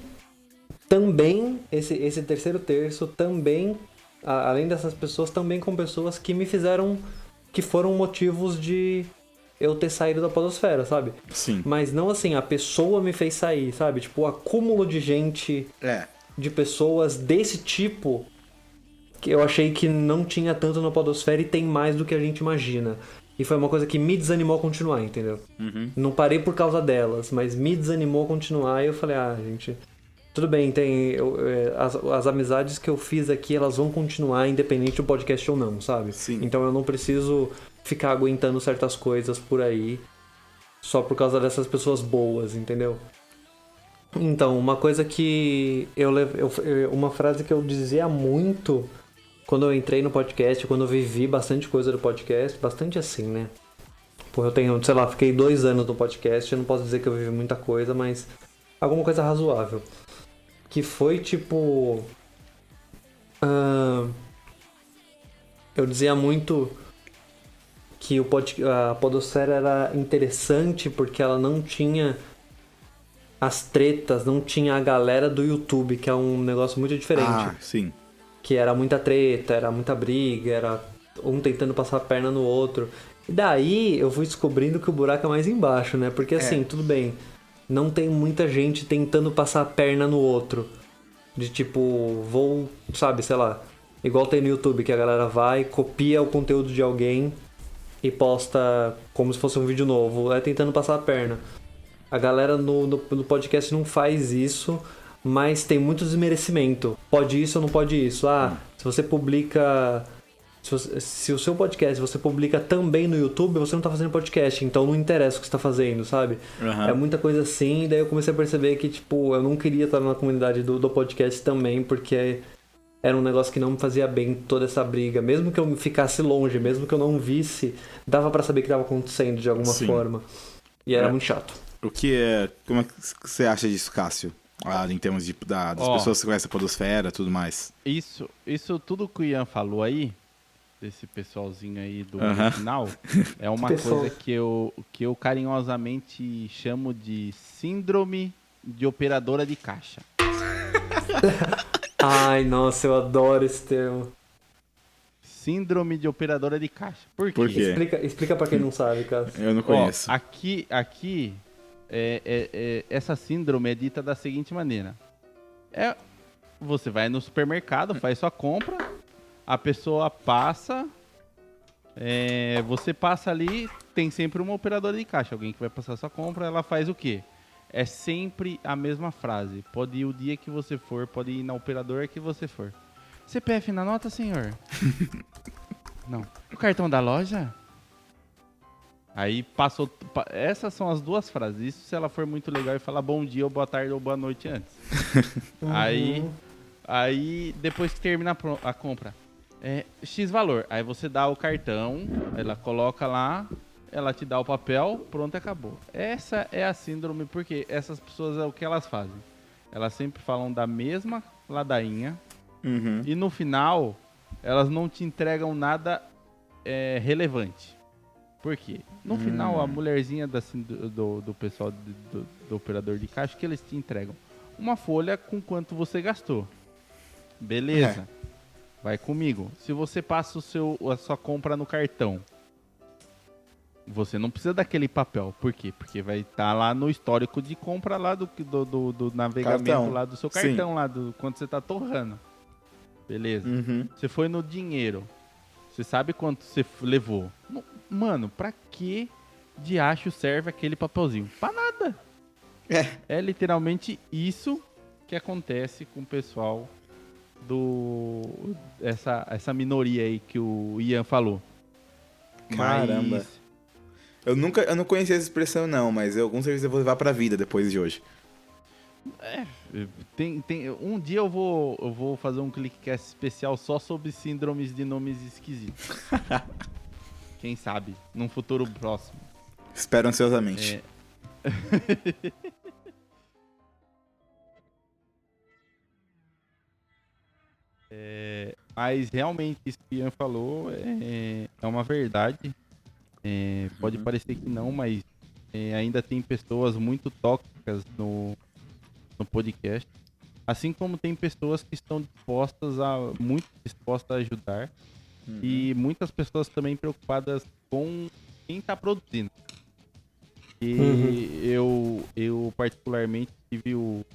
também, esse terceiro terço também, além dessas pessoas, também com pessoas que me fizeram, que foram motivos de eu ter saído da podosfera, sabe? Sim. Mas não assim, a pessoa me fez sair, sabe? Tipo, o acúmulo de gente, de pessoas desse tipo, que eu achei que não tinha tanto na podosfera e tem mais do que a gente imagina. E foi uma coisa que me desanimou a continuar, entendeu? Uhum. Não parei por causa delas, mas me desanimou a continuar e eu falei, gente... Tudo bem, as amizades que eu fiz aqui, elas vão continuar independente do podcast ou não, sabe? Sim. Então eu não preciso ficar aguentando certas coisas por aí só por causa dessas pessoas boas, entendeu? Então, uma coisa que uma frase que eu dizia muito quando eu entrei no podcast, quando eu vivi bastante coisa do podcast, bastante assim, né? Pô, eu tenho, sei lá, fiquei 2 anos no podcast, eu não posso dizer que eu vivi muita coisa, mas alguma coisa razoável. Que foi tipo... eu dizia muito que a podosfera era interessante porque ela não tinha as tretas, não tinha a galera do YouTube, que é um negócio muito diferente. Ah, sim. Que era muita treta, era muita briga, era um tentando passar a perna no outro. E daí eu fui descobrindo que o buraco é mais embaixo, né? Porque assim, tudo bem, não tem muita gente tentando passar a perna no outro. De tipo, sabe, sei lá, igual tem no YouTube, que a galera vai, copia o conteúdo de alguém e posta como se fosse um vídeo novo, tentando passar a perna. A galera no podcast não faz isso, mas tem muito desmerecimento. Pode isso ou não pode isso? Se você publica... Se o seu podcast você publica também no YouTube, você não tá fazendo podcast, então não interessa o que você tá fazendo, sabe? Uhum. É muita coisa assim, daí eu comecei a perceber que, tipo, eu não queria estar na comunidade do podcast também, porque era um negócio que não me fazia bem, toda essa briga. Mesmo que eu ficasse longe, mesmo que eu não visse, dava pra saber que tava acontecendo de alguma forma. E era muito chato. Como é que você acha disso, Cássio? Em termos das pessoas que conhecem a podosfera e tudo mais. Isso tudo que o Ian falou aí, desse pessoalzinho aí do final, é uma coisa que eu carinhosamente chamo de síndrome de operadora de caixa. Ai, nossa, eu adoro esse termo. Síndrome de operadora de caixa. Por quê? Por quê? Explica pra quem não sabe, cara. Eu não Ó, conheço. aqui essa síndrome é dita da seguinte maneira. Você vai no supermercado, faz sua compra, a pessoa passa, você passa ali, tem sempre uma operadora de caixa, alguém que vai passar sua compra, ela faz o quê? É sempre a mesma frase. Pode ir o dia que você for, pode ir na operadora que você for. CPF na nota, senhor? Não. O cartão da loja? Aí passou. Essas são as duas frases. Isso se ela for muito legal e falar bom dia, ou boa tarde, ou boa noite antes. Aí depois que termina a compra, X valor. Aí você dá o cartão, ela coloca lá, ela te dá o papel, pronto, acabou. Essa é a síndrome, porque essas pessoas é o que elas fazem. Elas sempre falam da mesma ladainha. Uhum. E no final, elas não te entregam nada relevante. Por quê? No final, a mulherzinha do pessoal do operador de caixa, que eles te entregam? Uma folha com quanto você gastou. Beleza. Vai comigo. Se você passa a sua compra no cartão, você não precisa daquele papel. Por quê? Porque vai estar lá no histórico de compra lá do navegamento Cartão. lá do seu cartão, lá do quanto você tá torrando. Beleza. Uhum. Você foi no dinheiro. Você sabe quanto você levou. Mano, pra que de acho serve aquele papelzinho? Pra nada. É literalmente isso que acontece com o pessoal essa minoria aí que o Ian falou. Caramba. Mas Eu não conhecia essa expressão não, mas eu com certeza vou levar pra vida depois de hoje. um dia eu vou fazer um clickcast especial só sobre síndromes de nomes esquisitos. Quem sabe, num futuro próximo. Espero ansiosamente. Mas realmente isso que o Ian falou é uma verdade. Pode parecer que não, mas ainda tem pessoas muito tóxicas no podcast. Assim como tem pessoas que estão muito dispostas a ajudar. E muitas pessoas também preocupadas com quem está produzindo. E eu particularmente tive o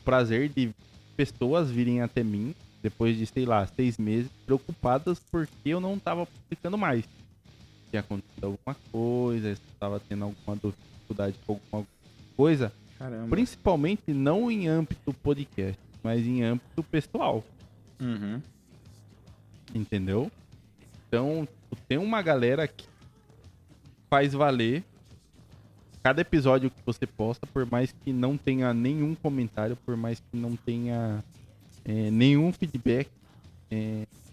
prazer de pessoas virem até mim depois de, 6 meses, preocupadas porque eu não estava publicando mais. Tinha acontecido alguma coisa, estava tendo alguma dificuldade com alguma coisa. Caramba. Principalmente não em âmbito podcast, mas em âmbito pessoal. Uhum. Entendeu? Então, tem uma galera que faz valer cada episódio que você posta, por mais que não tenha nenhum comentário, por mais que não tenha nenhum feedback.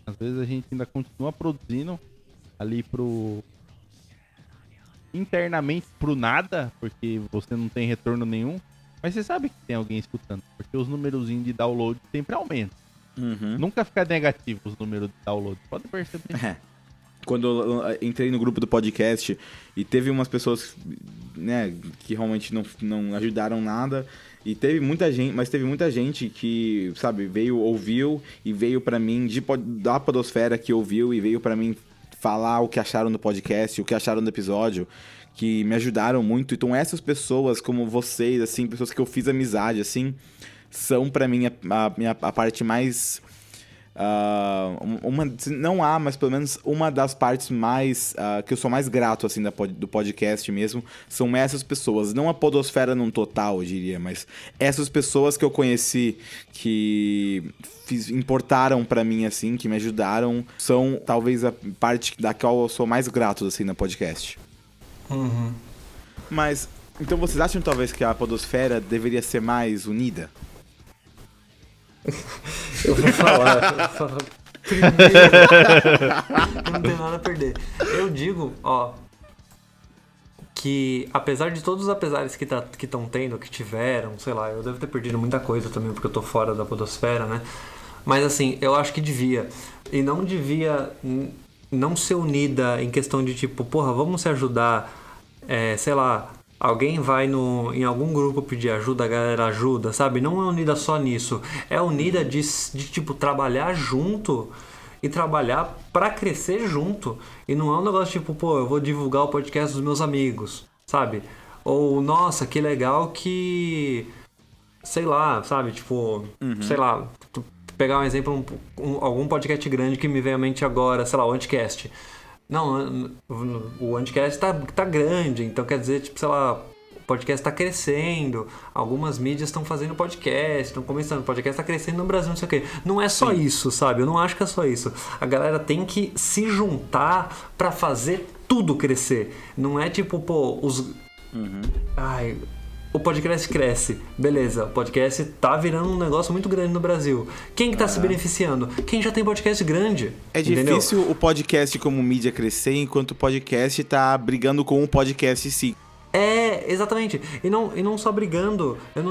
Às vezes a gente ainda continua produzindo ali internamente pro nada, porque você não tem retorno nenhum, mas você sabe que tem alguém escutando, porque os numerozinhos de download sempre aumentam. Uhum. Nunca fica negativo os números de download, pode perceber. Quando eu entrei no grupo do podcast e teve umas pessoas, né, que realmente não ajudaram nada, e teve muita gente que, sabe, ouviu e veio pra mim da podosfera que ouviu e veio pra mim falar o que acharam do podcast, o que acharam do episódio, que me ajudaram muito. Então essas pessoas, como vocês, assim, pessoas que eu fiz amizade, assim, são pra mim a parte mais... não há, mas pelo menos uma das partes mais que eu sou mais grato assim do podcast mesmo são essas pessoas, não a podosfera num total, eu diria, mas essas pessoas que eu conheci que importaram pra mim assim, que me ajudaram, são talvez a parte da qual eu sou mais grato assim no podcast. Mas então vocês acham talvez que a podosfera deveria ser mais unida? Eu vou falar. Primeiro, eu não tenho nada a perder. Eu digo, que apesar de todos os apesares que estão tendo, que tiveram, sei lá, eu devo ter perdido muita coisa também porque eu tô fora da podosfera, né? Mas assim, eu acho que devia. E não devia não ser unida em questão de tipo, porra, vamos se ajudar, sei lá, alguém vai em algum grupo pedir ajuda, a galera ajuda, sabe? Não é unida só nisso. É unida de tipo, trabalhar junto e trabalhar pra crescer junto. E não é um negócio tipo, pô, eu vou divulgar o podcast dos meus amigos, sabe? Ou, nossa, que legal que... Sei lá, sabe? Tipo, sei lá, pegar um exemplo, algum podcast grande que me vem à mente agora, sei lá, o Anticast. Não, o Anticast tá grande, então quer dizer, tipo, sei lá, o podcast tá crescendo, algumas mídias estão fazendo podcast, estão começando, o podcast tá crescendo no Brasil, não sei o quê. Não é só isso, sabe? Eu não acho que é só isso. A galera tem que se juntar pra fazer tudo crescer. Não é tipo, pô, Ai, o podcast cresce, beleza, o podcast tá virando um negócio muito grande no Brasil. Quem que tá se beneficiando? Quem já tem podcast grande. É entendeu? difícil o podcast como mídia crescer enquanto o podcast tá brigando com o podcast em si. É, exatamente. E não só brigando, eu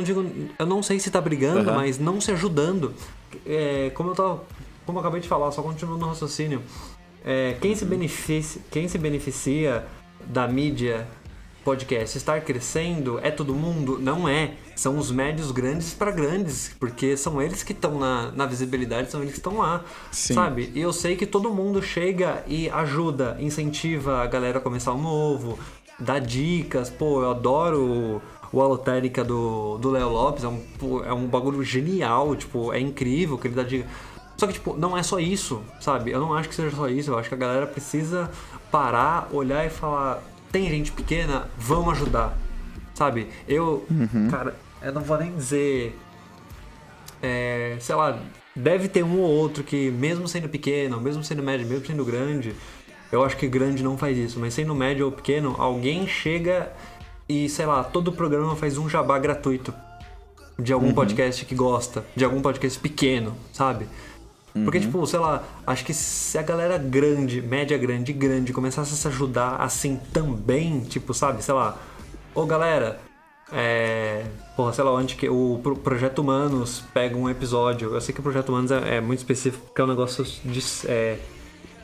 não sei se tá brigando, mas não se ajudando. Como eu acabei de falar, só continuando no raciocínio. Quem se beneficia da mídia podcast estar crescendo é todo mundo? Não é. São os médios grandes para grandes, porque são eles que estão na visibilidade, são eles que estão lá, sabe? E eu sei que todo mundo chega e ajuda, incentiva a galera a começar um novo, dá dicas. Pô, eu adoro o Alotérica do Léo Lopes, é um bagulho genial, tipo, é incrível que ele dá dica. Só que, tipo, não é só isso, sabe? Eu não acho que seja só isso, eu acho que a galera precisa parar, olhar e falar... Tem gente pequena, vamos ajudar, sabe? Cara, eu não vou nem dizer... sei lá, deve ter um ou outro que, mesmo sendo pequeno, mesmo sendo médio, mesmo sendo grande... Eu acho que grande não faz isso, mas sendo médio ou pequeno, alguém chega e, sei lá, todo programa faz um jabá gratuito de algum podcast que gosta, de algum podcast pequeno, sabe? Porque, tipo, sei lá, acho que se a galera grande, média grande, grande, começasse a se ajudar assim também, tipo, sabe, sei lá, ô galera, sei lá, onde que o Projeto Humanos pega um episódio, eu sei que o Projeto Humanos é muito específico, porque é um negócio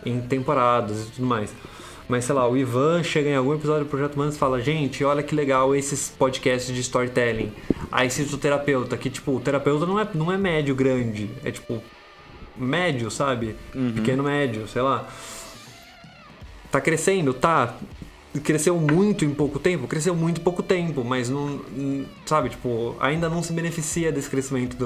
em temporadas e tudo mais. Mas, sei lá, o Ivan chega em algum episódio do Projeto Humanos e fala: gente, olha que legal esses podcasts de storytelling. Aí cita o terapeuta, que, tipo, o terapeuta não é médio, grande. É, tipo, médio, sabe? Pequeno, médio, sei lá. Tá crescendo? Tá. Cresceu muito em pouco tempo? Cresceu muito em pouco tempo, mas não... Sabe, tipo, ainda não se beneficia desse crescimento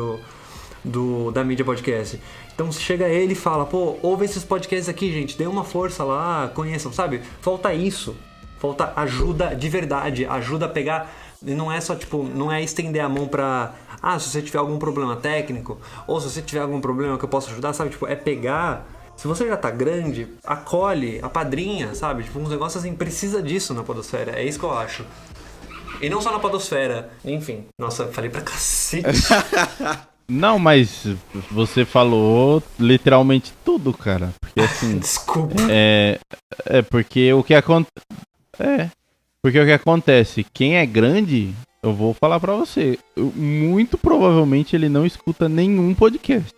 da mídia podcast. Então chega ele e fala: pô, ouve esses podcasts aqui, gente, dê uma força lá, conheçam, sabe? Falta isso. Falta ajuda de verdade, ajuda a pegar. E não é só, tipo, não é estender a mão pra... se você tiver algum problema técnico, ou se você tiver algum problema que eu possa ajudar, sabe? Tipo, é pegar... Se você já tá grande, acolhe, apadrinha, sabe? Tipo, uns negócios assim, precisa disso na podosfera. É isso que eu acho. E não só na podosfera. Enfim, nossa, falei pra cacete. Não, mas você falou literalmente tudo, cara. Porque assim... Desculpa. Porque o que acontece... Porque o que acontece, quem é grande, eu vou falar pra você, muito provavelmente ele não escuta nenhum podcast.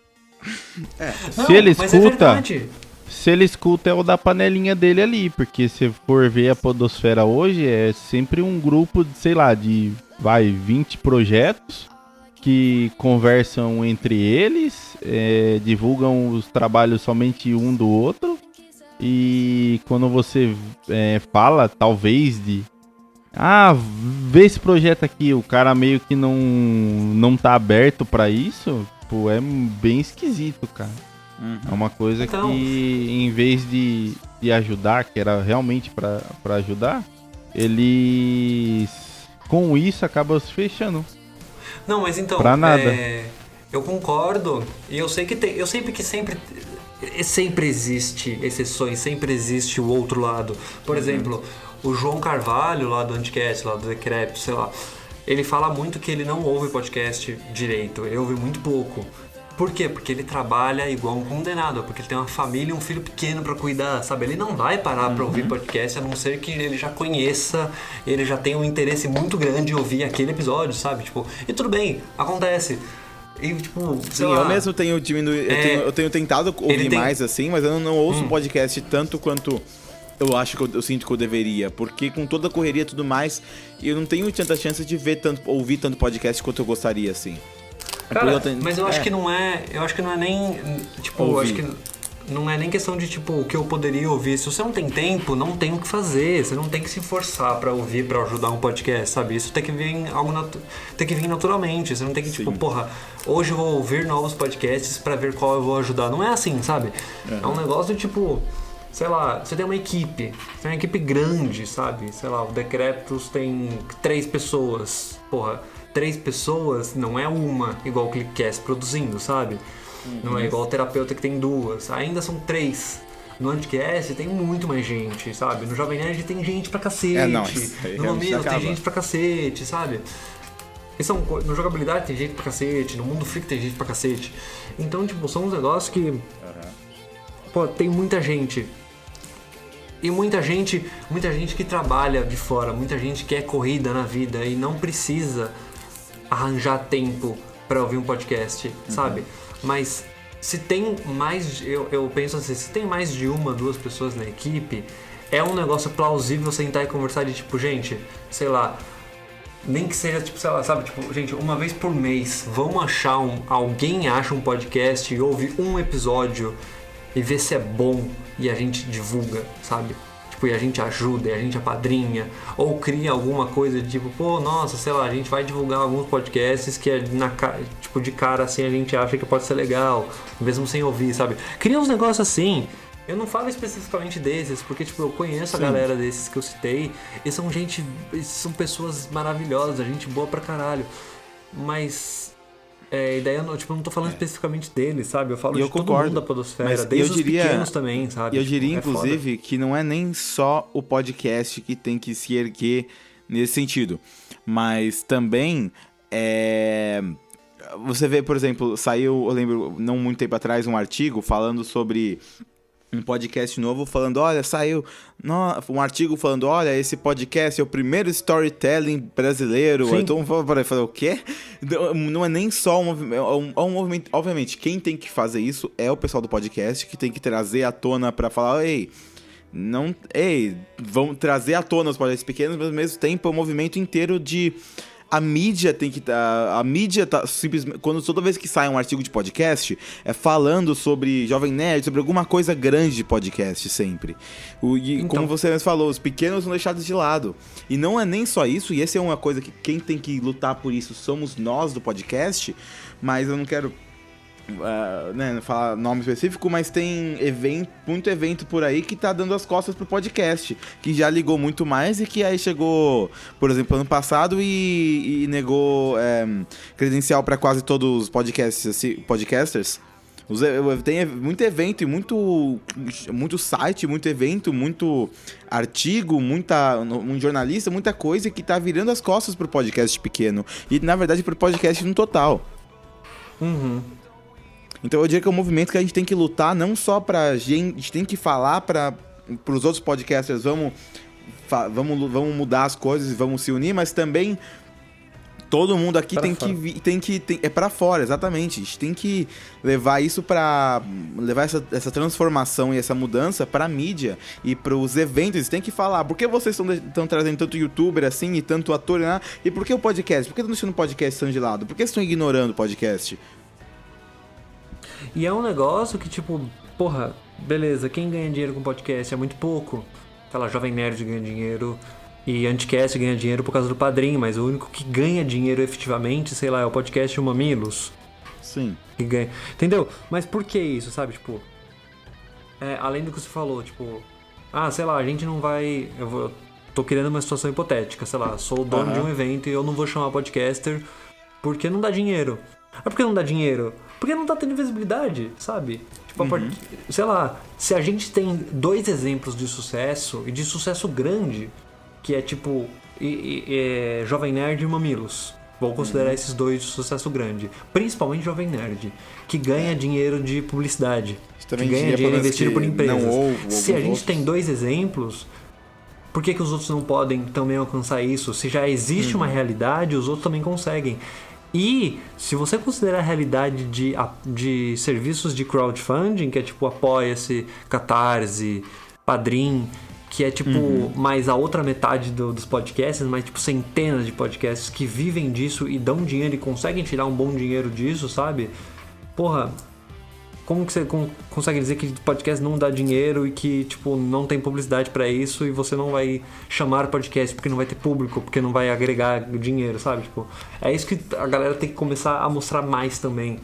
Não, se ele mas escuta, é verdade. se ele escuta é o da panelinha dele ali, porque se for ver a podosfera hoje, é sempre um grupo de, sei lá, de 20 projetos que conversam entre eles, divulgam os trabalhos somente um do outro, e quando você fala, talvez, vê esse projeto aqui, o cara meio que não tá aberto pra isso, pô, é bem esquisito, cara. É uma coisa que, em vez de ajudar, que era realmente pra ajudar, eles, com isso, acabam se fechando. Não, mas então, pra nada. Eu concordo, e eu sei que sempre existe exceções, sempre existe o outro lado. Por exemplo, o João Carvalho, lá do Anticast, lá do Decrépito, sei lá, ele fala muito que ele não ouve podcast direito, ele ouve muito pouco. Por quê? Porque ele trabalha igual um condenado, porque ele tem uma família e um filho pequeno pra cuidar, sabe? Ele não vai parar pra ouvir podcast, a não ser que ele já conheça, ele já tenha um interesse muito grande em ouvir aquele episódio, sabe? Tipo, e tudo bem, acontece. E, tipo, sei lá, eu mesmo tenho diminuído, eu tenho tentado ouvir mais assim, mas eu não ouço podcast tanto quanto eu acho que eu sinto que eu deveria, porque com toda a correria e tudo mais, eu não tenho tanta chance de ouvir tanto podcast quanto eu gostaria, assim. Cara, mas eu acho que não é. Eu acho que não é nem. Tipo, eu acho que não é nem questão de, tipo, o que eu poderia ouvir. Se você não tem tempo, não tem o que fazer. Você não tem que se forçar pra ouvir, pra ajudar um podcast, sabe? Isso tem que vir tem que vir naturalmente. Você não tem que, tipo, porra, hoje eu vou ouvir novos podcasts pra ver qual eu vou ajudar. Não é assim, sabe? É um negócio de, tipo, sei lá, você tem uma equipe grande, sabe? Sei lá, o Decreptus tem 3 pessoas. Porra, 3 pessoas não é uma, igual o Clickcast produzindo, sabe? Não é igual o Terapeuta que tem 2. Ainda são 3. No Anticast tem muito mais gente, sabe? No Jovem Nerd tem gente pra cacete. No Mamilos tem gente pra cacete, sabe? No Jogabilidade tem gente pra cacete. No Mundo Freak tem gente pra cacete. Então, tipo, são uns negócios que... Pô, tem muita gente. E muita gente que trabalha de fora. Muita gente que é corrida na vida e não precisa arranjar tempo pra ouvir um podcast, sabe? Mas se tem mais, eu penso assim, se tem mais de 1, 2 pessoas na equipe, é um negócio plausível sentar e conversar de tipo, gente, sei lá, nem que seja tipo, sei lá, sabe, tipo, gente, uma vez por mês, vamos achar alguém acha um podcast e ouve um episódio e vê se é bom e a gente divulga, sabe? Tipo, e a gente ajuda, e a gente apadrinha, ou cria alguma coisa de tipo, pô, nossa, sei lá, a gente vai divulgar alguns podcasts que tipo, de cara assim a gente acha que pode ser legal, mesmo sem ouvir, sabe? Cria uns negócios assim. Eu não falo especificamente desses, porque tipo, eu conheço a galera desses que eu citei, e são pessoas maravilhosas, gente boa pra caralho. Mas e daí eu não tô falando especificamente deles, sabe? Eu falo de todo mundo da podosfera, mas desde os pequenos também, sabe? Eu diria, inclusive, que não é nem só o podcast que tem que se erguer nesse sentido, mas também você vê, por exemplo, saiu, eu lembro, não muito tempo atrás, um artigo falando sobre um podcast novo, falando, olha, saiu um artigo falando, olha, esse podcast é o primeiro storytelling brasileiro. Sim. Então, eu falei, o quê? Não é nem só um movimento. Obviamente, quem tem que fazer isso é o pessoal do podcast, que tem que trazer à tona pra falar, vamos trazer à tona os podcasts pequenos, mas ao mesmo tempo é um movimento inteiro de... A mídia tem que estar... A mídia tá simplesmente... Toda vez que sai um artigo de podcast, é falando sobre Jovem Nerd, sobre alguma coisa grande de podcast sempre. Então, como você mesmo falou, os pequenos são deixados de lado. E não é nem só isso, e essa é uma coisa que quem tem que lutar por isso somos nós do podcast, mas eu não quero... não falar nome específico, mas tem muito evento por aí que tá dando as costas pro podcast, que já ligou muito mais e que aí chegou, por exemplo, ano passado e negou credencial para quase todos os podcasters. Tem muito evento e muito site, muito evento, muito artigo, um jornalista, muita coisa que tá virando as costas pro podcast pequeno e, na verdade, pro podcast no total. Então eu diria que é um movimento que a gente tem que lutar, não só pra gente, a gente tem que falar pros outros podcasters, vamos mudar as coisas e vamos se unir, mas também todo mundo aqui tem que é pra fora, exatamente. A gente tem que levar isso levar essa transformação e essa mudança pra mídia e pros eventos. Eles têm que falar, por que vocês estão trazendo tanto youtuber assim e tanto ator, né? E por que o podcast? Por que estão deixando o podcast tão de lado? Por que estão ignorando o podcast? E é um negócio que, tipo, porra, beleza, quem ganha dinheiro com podcast é muito pouco. Aquela Jovem Nerd ganha dinheiro e Anticast ganha dinheiro por causa do padrinho, mas o único que ganha dinheiro efetivamente, sei lá, é o podcast O Mamilos. Sim. Que ganha. Entendeu? Mas por que isso, sabe? Tipo, além do que você falou, tipo, sei lá, a gente não vai... Tô criando uma situação hipotética, sei lá, sou o dono de um evento e eu não vou chamar podcaster porque não dá dinheiro. Por que não dá dinheiro? Porque não tá tendo visibilidade, sabe? Tipo, sei lá, se a gente tem 2 exemplos de sucesso, e de sucesso grande, que é tipo Jovem Nerd e Mamilos. Vou considerar esses 2 de sucesso grande. Principalmente Jovem Nerd, que ganha dinheiro de publicidade. Que ganha dinheiro investido por empresas. Se a gente tem 2 exemplos, por que os outros não podem também alcançar isso? Se já existe uma realidade, os outros também conseguem. E se você considerar a realidade de serviços de crowdfunding, que é tipo Apoia-se, Catarse, Padrim, que é tipo mais a outra metade dos podcasts, mas tipo centenas de podcasts que vivem disso e dão dinheiro e conseguem tirar um bom dinheiro disso, sabe? Porra, como que você consegue dizer que podcast não dá dinheiro e que tipo não tem publicidade pra isso e você não vai chamar podcast porque não vai ter público, porque não vai agregar dinheiro, sabe? Tipo, é isso que a galera tem que começar a mostrar mais também.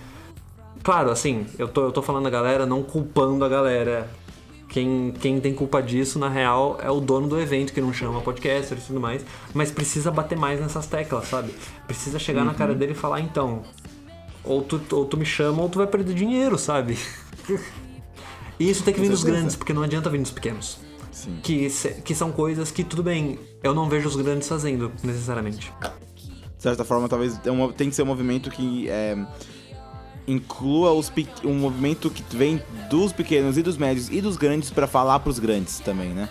Claro, assim, eu tô falando a galera, não culpando a galera. Quem tem culpa disso, na real, é o dono do evento que não chama podcaster e tudo mais. Mas precisa bater mais nessas teclas, sabe? Precisa chegar na cara dele e falar, então, ou tu me chama ou tu vai perder dinheiro, sabe? E isso tem que vir dos grandes, porque não adianta vir dos pequenos. Sim. Que são coisas que, tudo bem, eu não vejo os grandes fazendo, necessariamente. De certa forma, talvez tem que ser um movimento que inclua um movimento que vem dos pequenos e dos médios e dos grandes pra falar pros grandes também, né?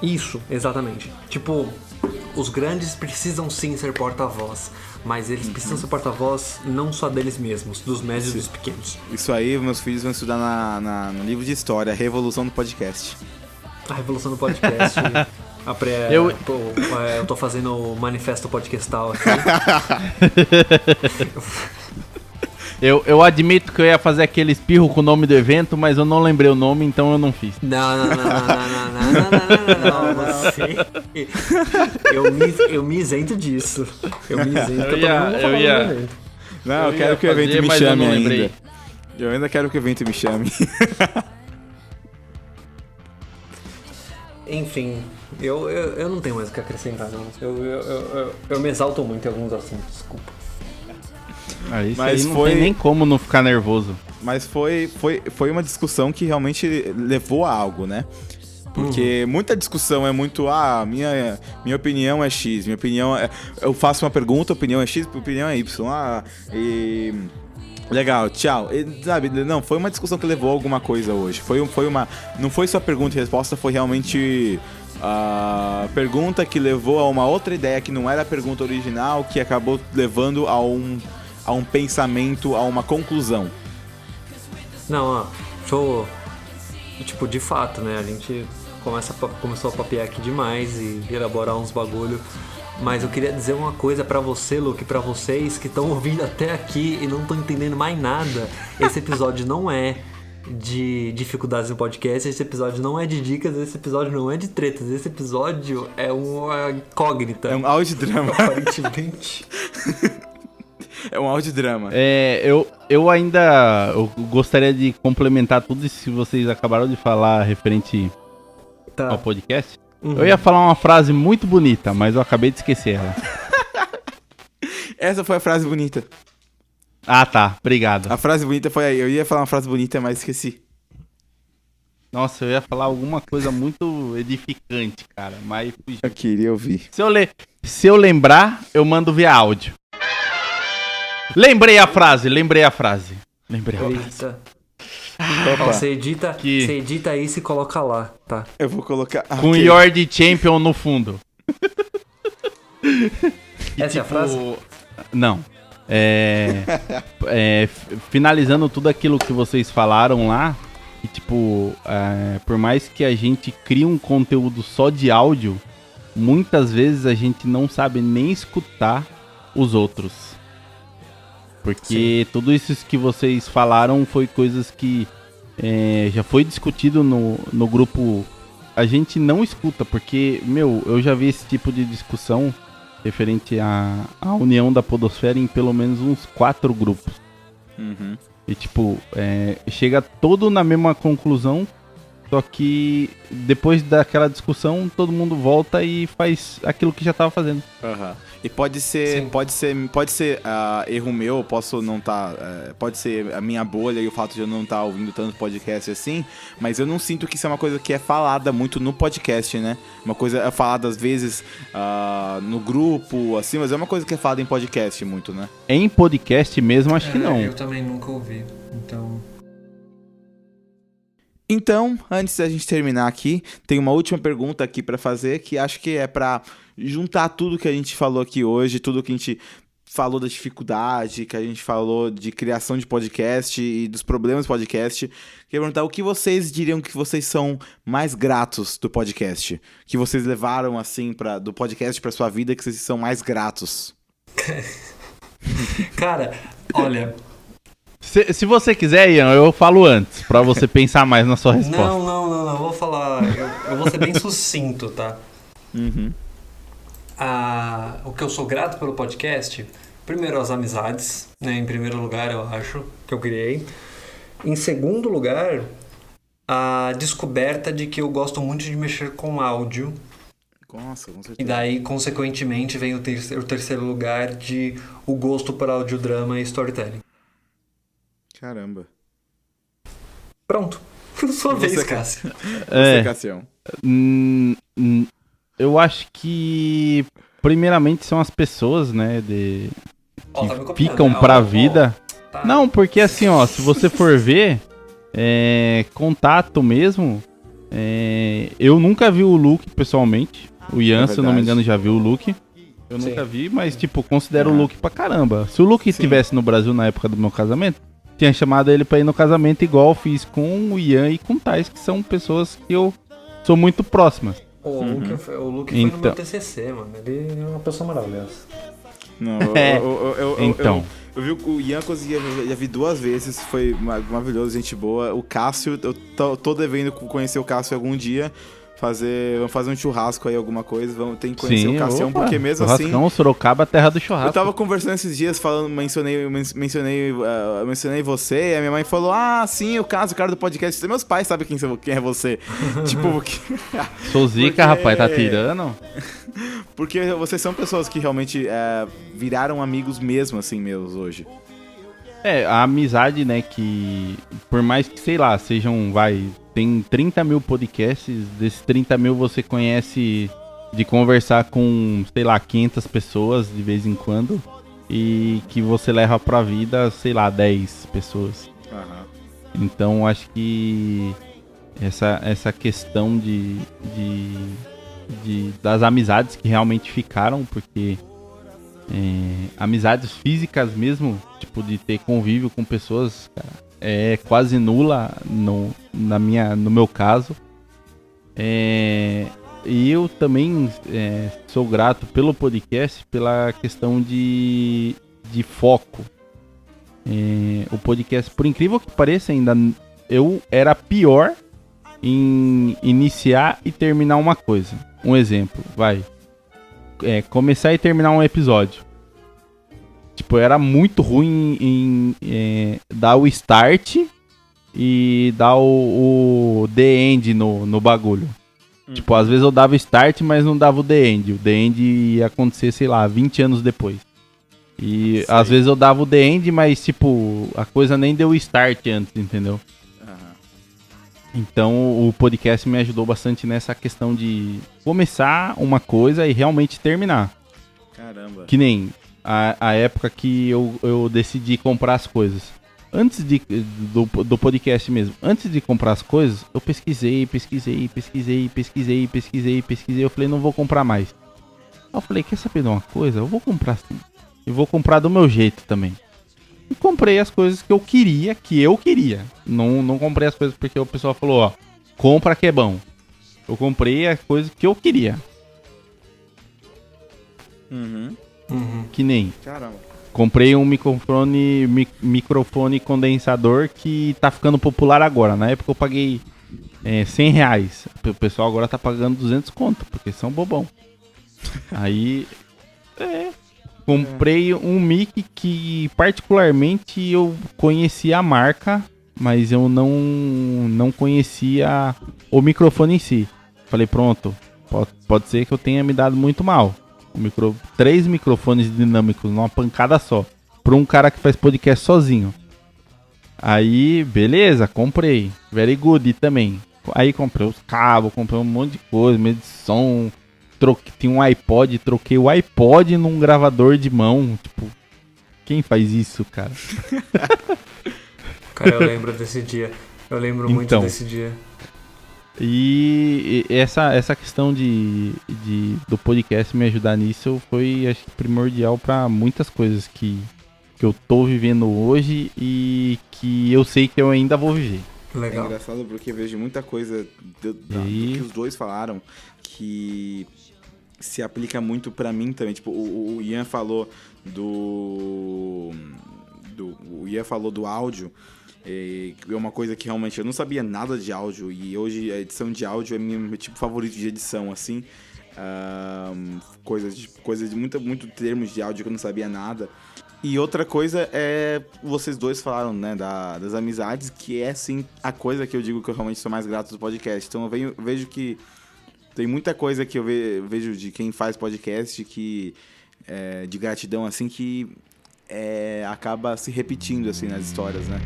Isso, exatamente. Tipo, os grandes precisam sim ser porta-voz, mas eles precisam ser porta-voz não só deles mesmos, dos médios e dos pequenos. Isso aí, meus filhos vão estudar no livro de história, a revolução do podcast. A revolução do podcast. Eu tô fazendo o manifesto podcastal aqui. Eu admito que eu ia fazer aquele espirro com o nome do evento, mas eu não lembrei o nome, então eu não fiz. Não, você. Eu me isento disso. Eu me isento eu ia. Não, eu quero que o evento me chame ainda. Eu ainda quero que o evento me chame. Enfim, eu não tenho mais o que acrescentar, não. Eu me exalto muito em alguns assuntos, desculpa. Isso mas aí não tem nem como não ficar nervoso. Mas foi uma discussão que realmente levou a algo, né? Porque muita discussão é muito, minha opinião é X, minha opinião é... Eu faço uma pergunta, opinião é X, opinião é Y. Legal, tchau. Sabe, não, foi uma discussão que levou a alguma coisa hoje. Não foi só pergunta e resposta, foi realmente a pergunta que levou a uma outra ideia que não era a pergunta original, que acabou levando a um pensamento, a uma conclusão. Não, tipo, de fato, né, a gente começou a papear aqui demais e elaborar uns bagulho, mas eu queria dizer uma coisa pra você, Luke, pra vocês que estão ouvindo até aqui e não estão entendendo mais nada. Esse episódio não é de dificuldades no podcast, esse episódio não é de dicas, esse episódio não é de tretas, esse episódio é uma incógnita. É um audiodrama. Aparentemente. É um audiodrama. Eu ainda gostaria de complementar tudo isso que vocês acabaram de falar referente ao podcast. Eu ia falar uma frase muito bonita, mas eu acabei de esquecer ela. Essa foi a frase bonita. Ah, tá. Obrigado. A frase bonita foi aí. Eu ia falar uma frase bonita, mas esqueci. Nossa, eu ia falar alguma coisa muito edificante, cara, mas... Eu queria ouvir. Se eu lembrar, eu mando via áudio. Lembrei a frase. Eita. Você edita isso e coloca lá, tá? Eu vou colocar... Com o You're the Champion no fundo. Essa é a frase? Não. Finalizando tudo aquilo que vocês falaram lá, que tipo, por mais que a gente crie um conteúdo só de áudio, muitas vezes a gente não sabe nem escutar os outros. Porque tudo isso que vocês falaram foi coisas que já foi discutido no grupo. A gente não escuta, porque, eu já vi esse tipo de discussão referente à união da podosfera em pelo menos uns 4 grupos. E tipo, chega todo na mesma conclusão, só que depois daquela discussão todo mundo volta e faz aquilo que já estava fazendo. E pode ser erro meu, posso não estar, pode ser a minha bolha e o fato de eu não estar ouvindo tanto podcast assim, mas eu não sinto que isso é uma coisa que é falada muito no podcast, né? Uma coisa é falada às vezes no grupo, assim, mas é uma coisa que é falada em podcast muito, né? Em podcast mesmo, acho que não. Eu também nunca ouvi, Então, antes da gente terminar aqui, tem uma última pergunta aqui pra fazer, que acho que é pra juntar tudo que a gente falou aqui hoje, tudo que a gente falou da dificuldade, que a gente falou de criação de podcast e dos problemas do podcast. Queria perguntar o que vocês diriam que vocês são mais gratos do podcast? Que vocês levaram, assim, do podcast pra sua vida, que vocês são mais gratos? Cara, olha... Se você quiser, Ian, eu falo antes, pra você pensar mais na sua resposta. Não, eu vou falar... Eu vou ser bem sucinto, tá? Uhum. O que eu sou grato pelo podcast, primeiro as amizades, né? Em primeiro lugar, eu acho, que eu criei. Em segundo lugar, a descoberta de que eu gosto muito de mexer com áudio. Nossa, com certeza. E daí, consequentemente, vem o terceiro lugar de o gosto por audiodrama e storytelling. Caramba. Pronto. Sua vez, Cássio. Você, Cassião. Eu acho que primeiramente são as pessoas, né, Tá me copiando, ficam né? pra vida. Tá. Não, porque assim, ó, se você for ver, contato mesmo, eu nunca vi o Luke pessoalmente. O Ian, se eu não me engano, já viu o Luke. Eu Sim. nunca vi, mas tipo, considero o Luke pra caramba. Se o Luke estivesse no Brasil na época do meu casamento, tinha chamado ele pra ir no casamento igual eu fiz com o Ian e com o Thais, que são pessoas que eu sou muito próximas. O Luke foi no meu TCC, mano. Ele é uma pessoa maravilhosa. Não, Então. Eu vi o Ian conseguir, já vi 2 vezes, foi maravilhoso, gente boa. O Cássio, eu tô devendo conhecer o Cássio algum dia. Vamos fazer um churrasco aí, alguma coisa. Tem que conhecer o Cassião, porque mesmo assim... Sorocaba, terra do churrasco. Eu tava conversando esses dias, mencionei você, e a minha mãe falou, sim, o cara do podcast. Meus pais sabem quem é você. Tipo, Sou zica, rapaz, tá tirando? Porque vocês são pessoas que realmente viraram amigos mesmo, assim, meus, hoje. A amizade, né, que por mais que, sei lá, tem 30 mil podcasts, desses 30 mil você conhece de conversar com, sei lá, 500 pessoas de vez em quando, e que você leva pra vida, sei lá, 10 pessoas. Uhum. Então, acho que essa questão das amizades que realmente ficaram, porque amizades físicas mesmo, tipo, de ter convívio com pessoas, cara, é quase nula no meu caso. E eu também sou grato pelo podcast, pela questão de foco. O podcast, por incrível que pareça, ainda eu era pior em iniciar e terminar uma coisa. Um exemplo, começar e terminar um episódio. Tipo, eu era muito ruim em dar o start e dar o the end no bagulho. Tipo, às vezes eu dava o start, mas não dava o the end. O the end ia acontecer, sei lá, 20 anos depois. E às vezes eu dava o the end, mas tipo, a coisa nem deu o start antes, entendeu? Então o podcast me ajudou bastante nessa questão de começar uma coisa e realmente terminar. Caramba. Que nem a época que eu decidi comprar as coisas. Antes do podcast mesmo, antes de comprar as coisas, eu pesquisei. Eu falei, não vou comprar mais. Aí eu falei, quer saber de uma coisa? Eu vou comprar sim. E vou comprar do meu jeito também. E comprei as coisas que eu queria. Não comprei as coisas porque o pessoal falou, ó, compra que é bom. Eu comprei as coisas que eu queria. Que nem... Caramba. Comprei um microfone condensador que tá ficando popular agora. Na época eu paguei R$100. O pessoal agora tá pagando 200 conto, porque são bobão. Aí... comprei um mic que particularmente eu conhecia a marca, mas eu não conhecia o microfone em si. Falei, pronto, pode ser que eu tenha me dado muito mal. 3 microfones dinâmicos numa pancada só, pra um cara que faz podcast sozinho. Aí, beleza, comprei. Very good também. Aí comprei os cabos, comprei um monte de coisa, meio de som. Tinha um iPod, troquei o iPod num gravador de mão. Tipo, quem faz isso, cara? Cara, eu lembro desse dia. Eu lembro muito desse dia. E essa questão do podcast me ajudar nisso foi, acho que, primordial para muitas coisas que eu tô vivendo hoje e que eu sei que eu ainda vou viver. É Legal. engraçado porque eu vejo muita coisa do que os dois falaram que se aplica muito pra mim também. Tipo, o Ian falou o Ian falou do áudio. É uma coisa que realmente eu não sabia nada de áudio e hoje a edição de áudio é meu tipo favorito de edição, assim. Coisas de muito termos de áudio que eu não sabia nada. E outra coisa é, vocês dois falaram, né, das amizades, que é, sim, a coisa que eu digo que eu realmente sou mais grato do podcast. Então eu vejo que tem muita coisa que eu vejo de quem faz podcast que de gratidão, assim, que acaba se repetindo, assim, nas histórias, né?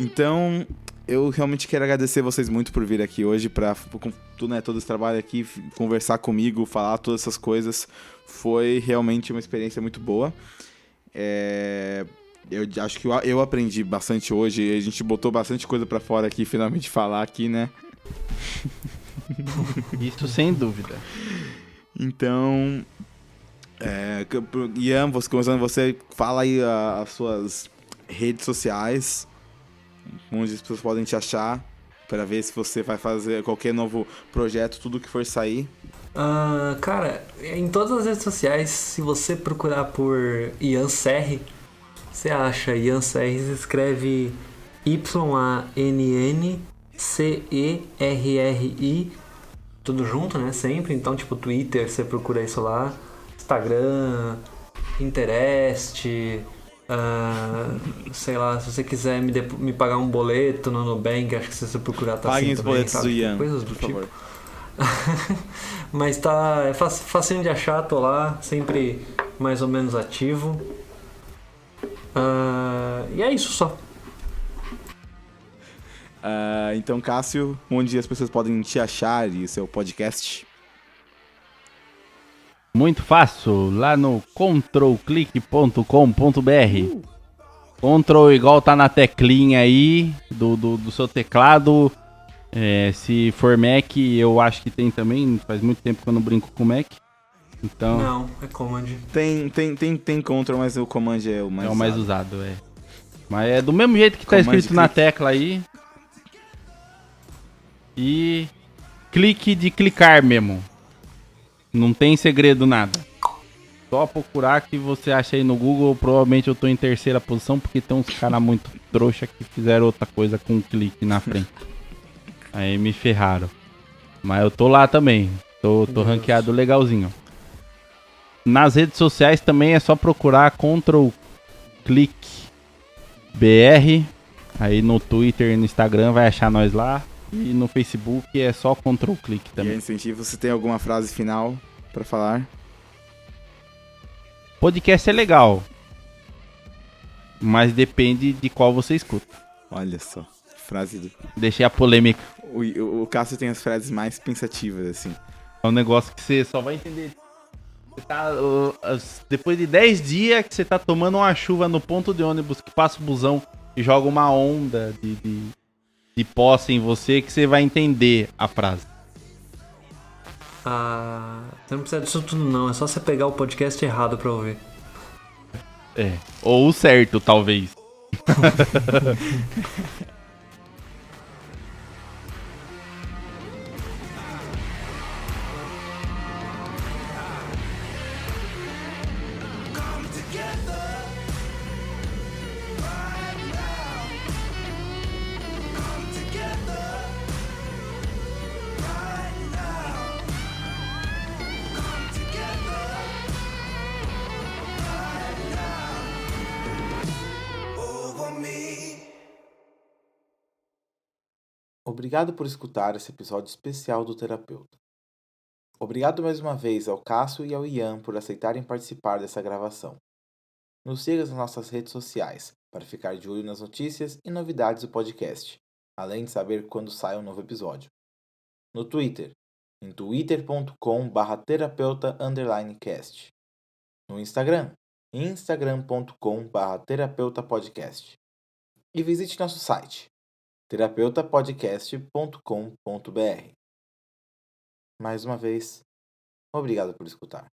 Então, eu realmente quero agradecer vocês muito por vir aqui hoje para todo esse trabalho aqui, conversar comigo, falar todas essas coisas. Foi realmente uma experiência muito boa. Eu acho que eu aprendi bastante hoje. A gente botou bastante coisa para fora aqui, finalmente falar aqui, né? Isso sem dúvida. Então, Ian, começando você, fala aí as suas redes sociais, onde as pessoas podem te achar, para ver se você vai fazer qualquer novo projeto, tudo que for sair. Cara, em todas as redes sociais, se você procurar por Ian Serri, você acha. Ian Serri se escreve YANNCERRI, tudo junto, né? Sempre. Então, tipo, Twitter, você procura isso lá. Instagram, Pinterest, sei lá, se você quiser me pagar um boleto no Nubank, acho que se você procurar tá Paguem assim os também, boletos sabe? do Ian, Coisas do por tipo. favor. Mas é facinho de achar, tô lá, sempre mais ou menos ativo. E é isso só. Então, Cássio, onde as pessoas podem te achar e seu podcast? Muito fácil, lá no controlclick.com.br. Control igual tá na teclinha aí do seu teclado. Se for Mac, eu acho que tem também. Faz muito tempo que eu não brinco com Mac. Então, Não, é Command. Tem Ctrl, mas o Command é o mais é o mais usado, Mas é do mesmo jeito que tá Command escrito na click. tecla aí. E clique de clicar mesmo. Não tem segredo nada. Só procurar que você acha aí no Google. Provavelmente eu tô em terceira posição, porque tem uns caras muito trouxa que fizeram outra coisa com um clique na frente. Aí me ferraram. Mas eu tô lá também. Tô ranqueado legalzinho. Nas redes sociais também é só procurar Control Click BR. Aí no Twitter e no Instagram vai achar nós lá. E no Facebook é só Control Click E também. incentivo, você tem alguma frase final pra falar? Podcast é legal. Mas depende de qual você escuta. Olha só, frase do... Deixei a polêmica. O Cássio tem as frases mais pensativas, assim. É um negócio que você só vai entender. Você tá, depois de 10 dias que você tá tomando uma chuva no ponto de ônibus que passa o busão e joga uma onda de posse em você, que você vai entender a frase. Você não precisa disso tudo não, é só você pegar o podcast errado pra ouvir. Ou o certo, talvez. Obrigado por escutar esse episódio especial do Terapeuta. Obrigado mais uma vez ao Cássio e ao Ian por aceitarem participar dessa gravação. Nos siga nas nossas redes sociais para ficar de olho nas notícias e novidades do podcast, além de saber quando sai um novo episódio. No Twitter, em twitter.com/terapeuta_cast. No Instagram, em instagram.com/terapeutapodcast. E visite nosso site, terapeutapodcast.com.br. Mais uma vez, obrigado por escutar.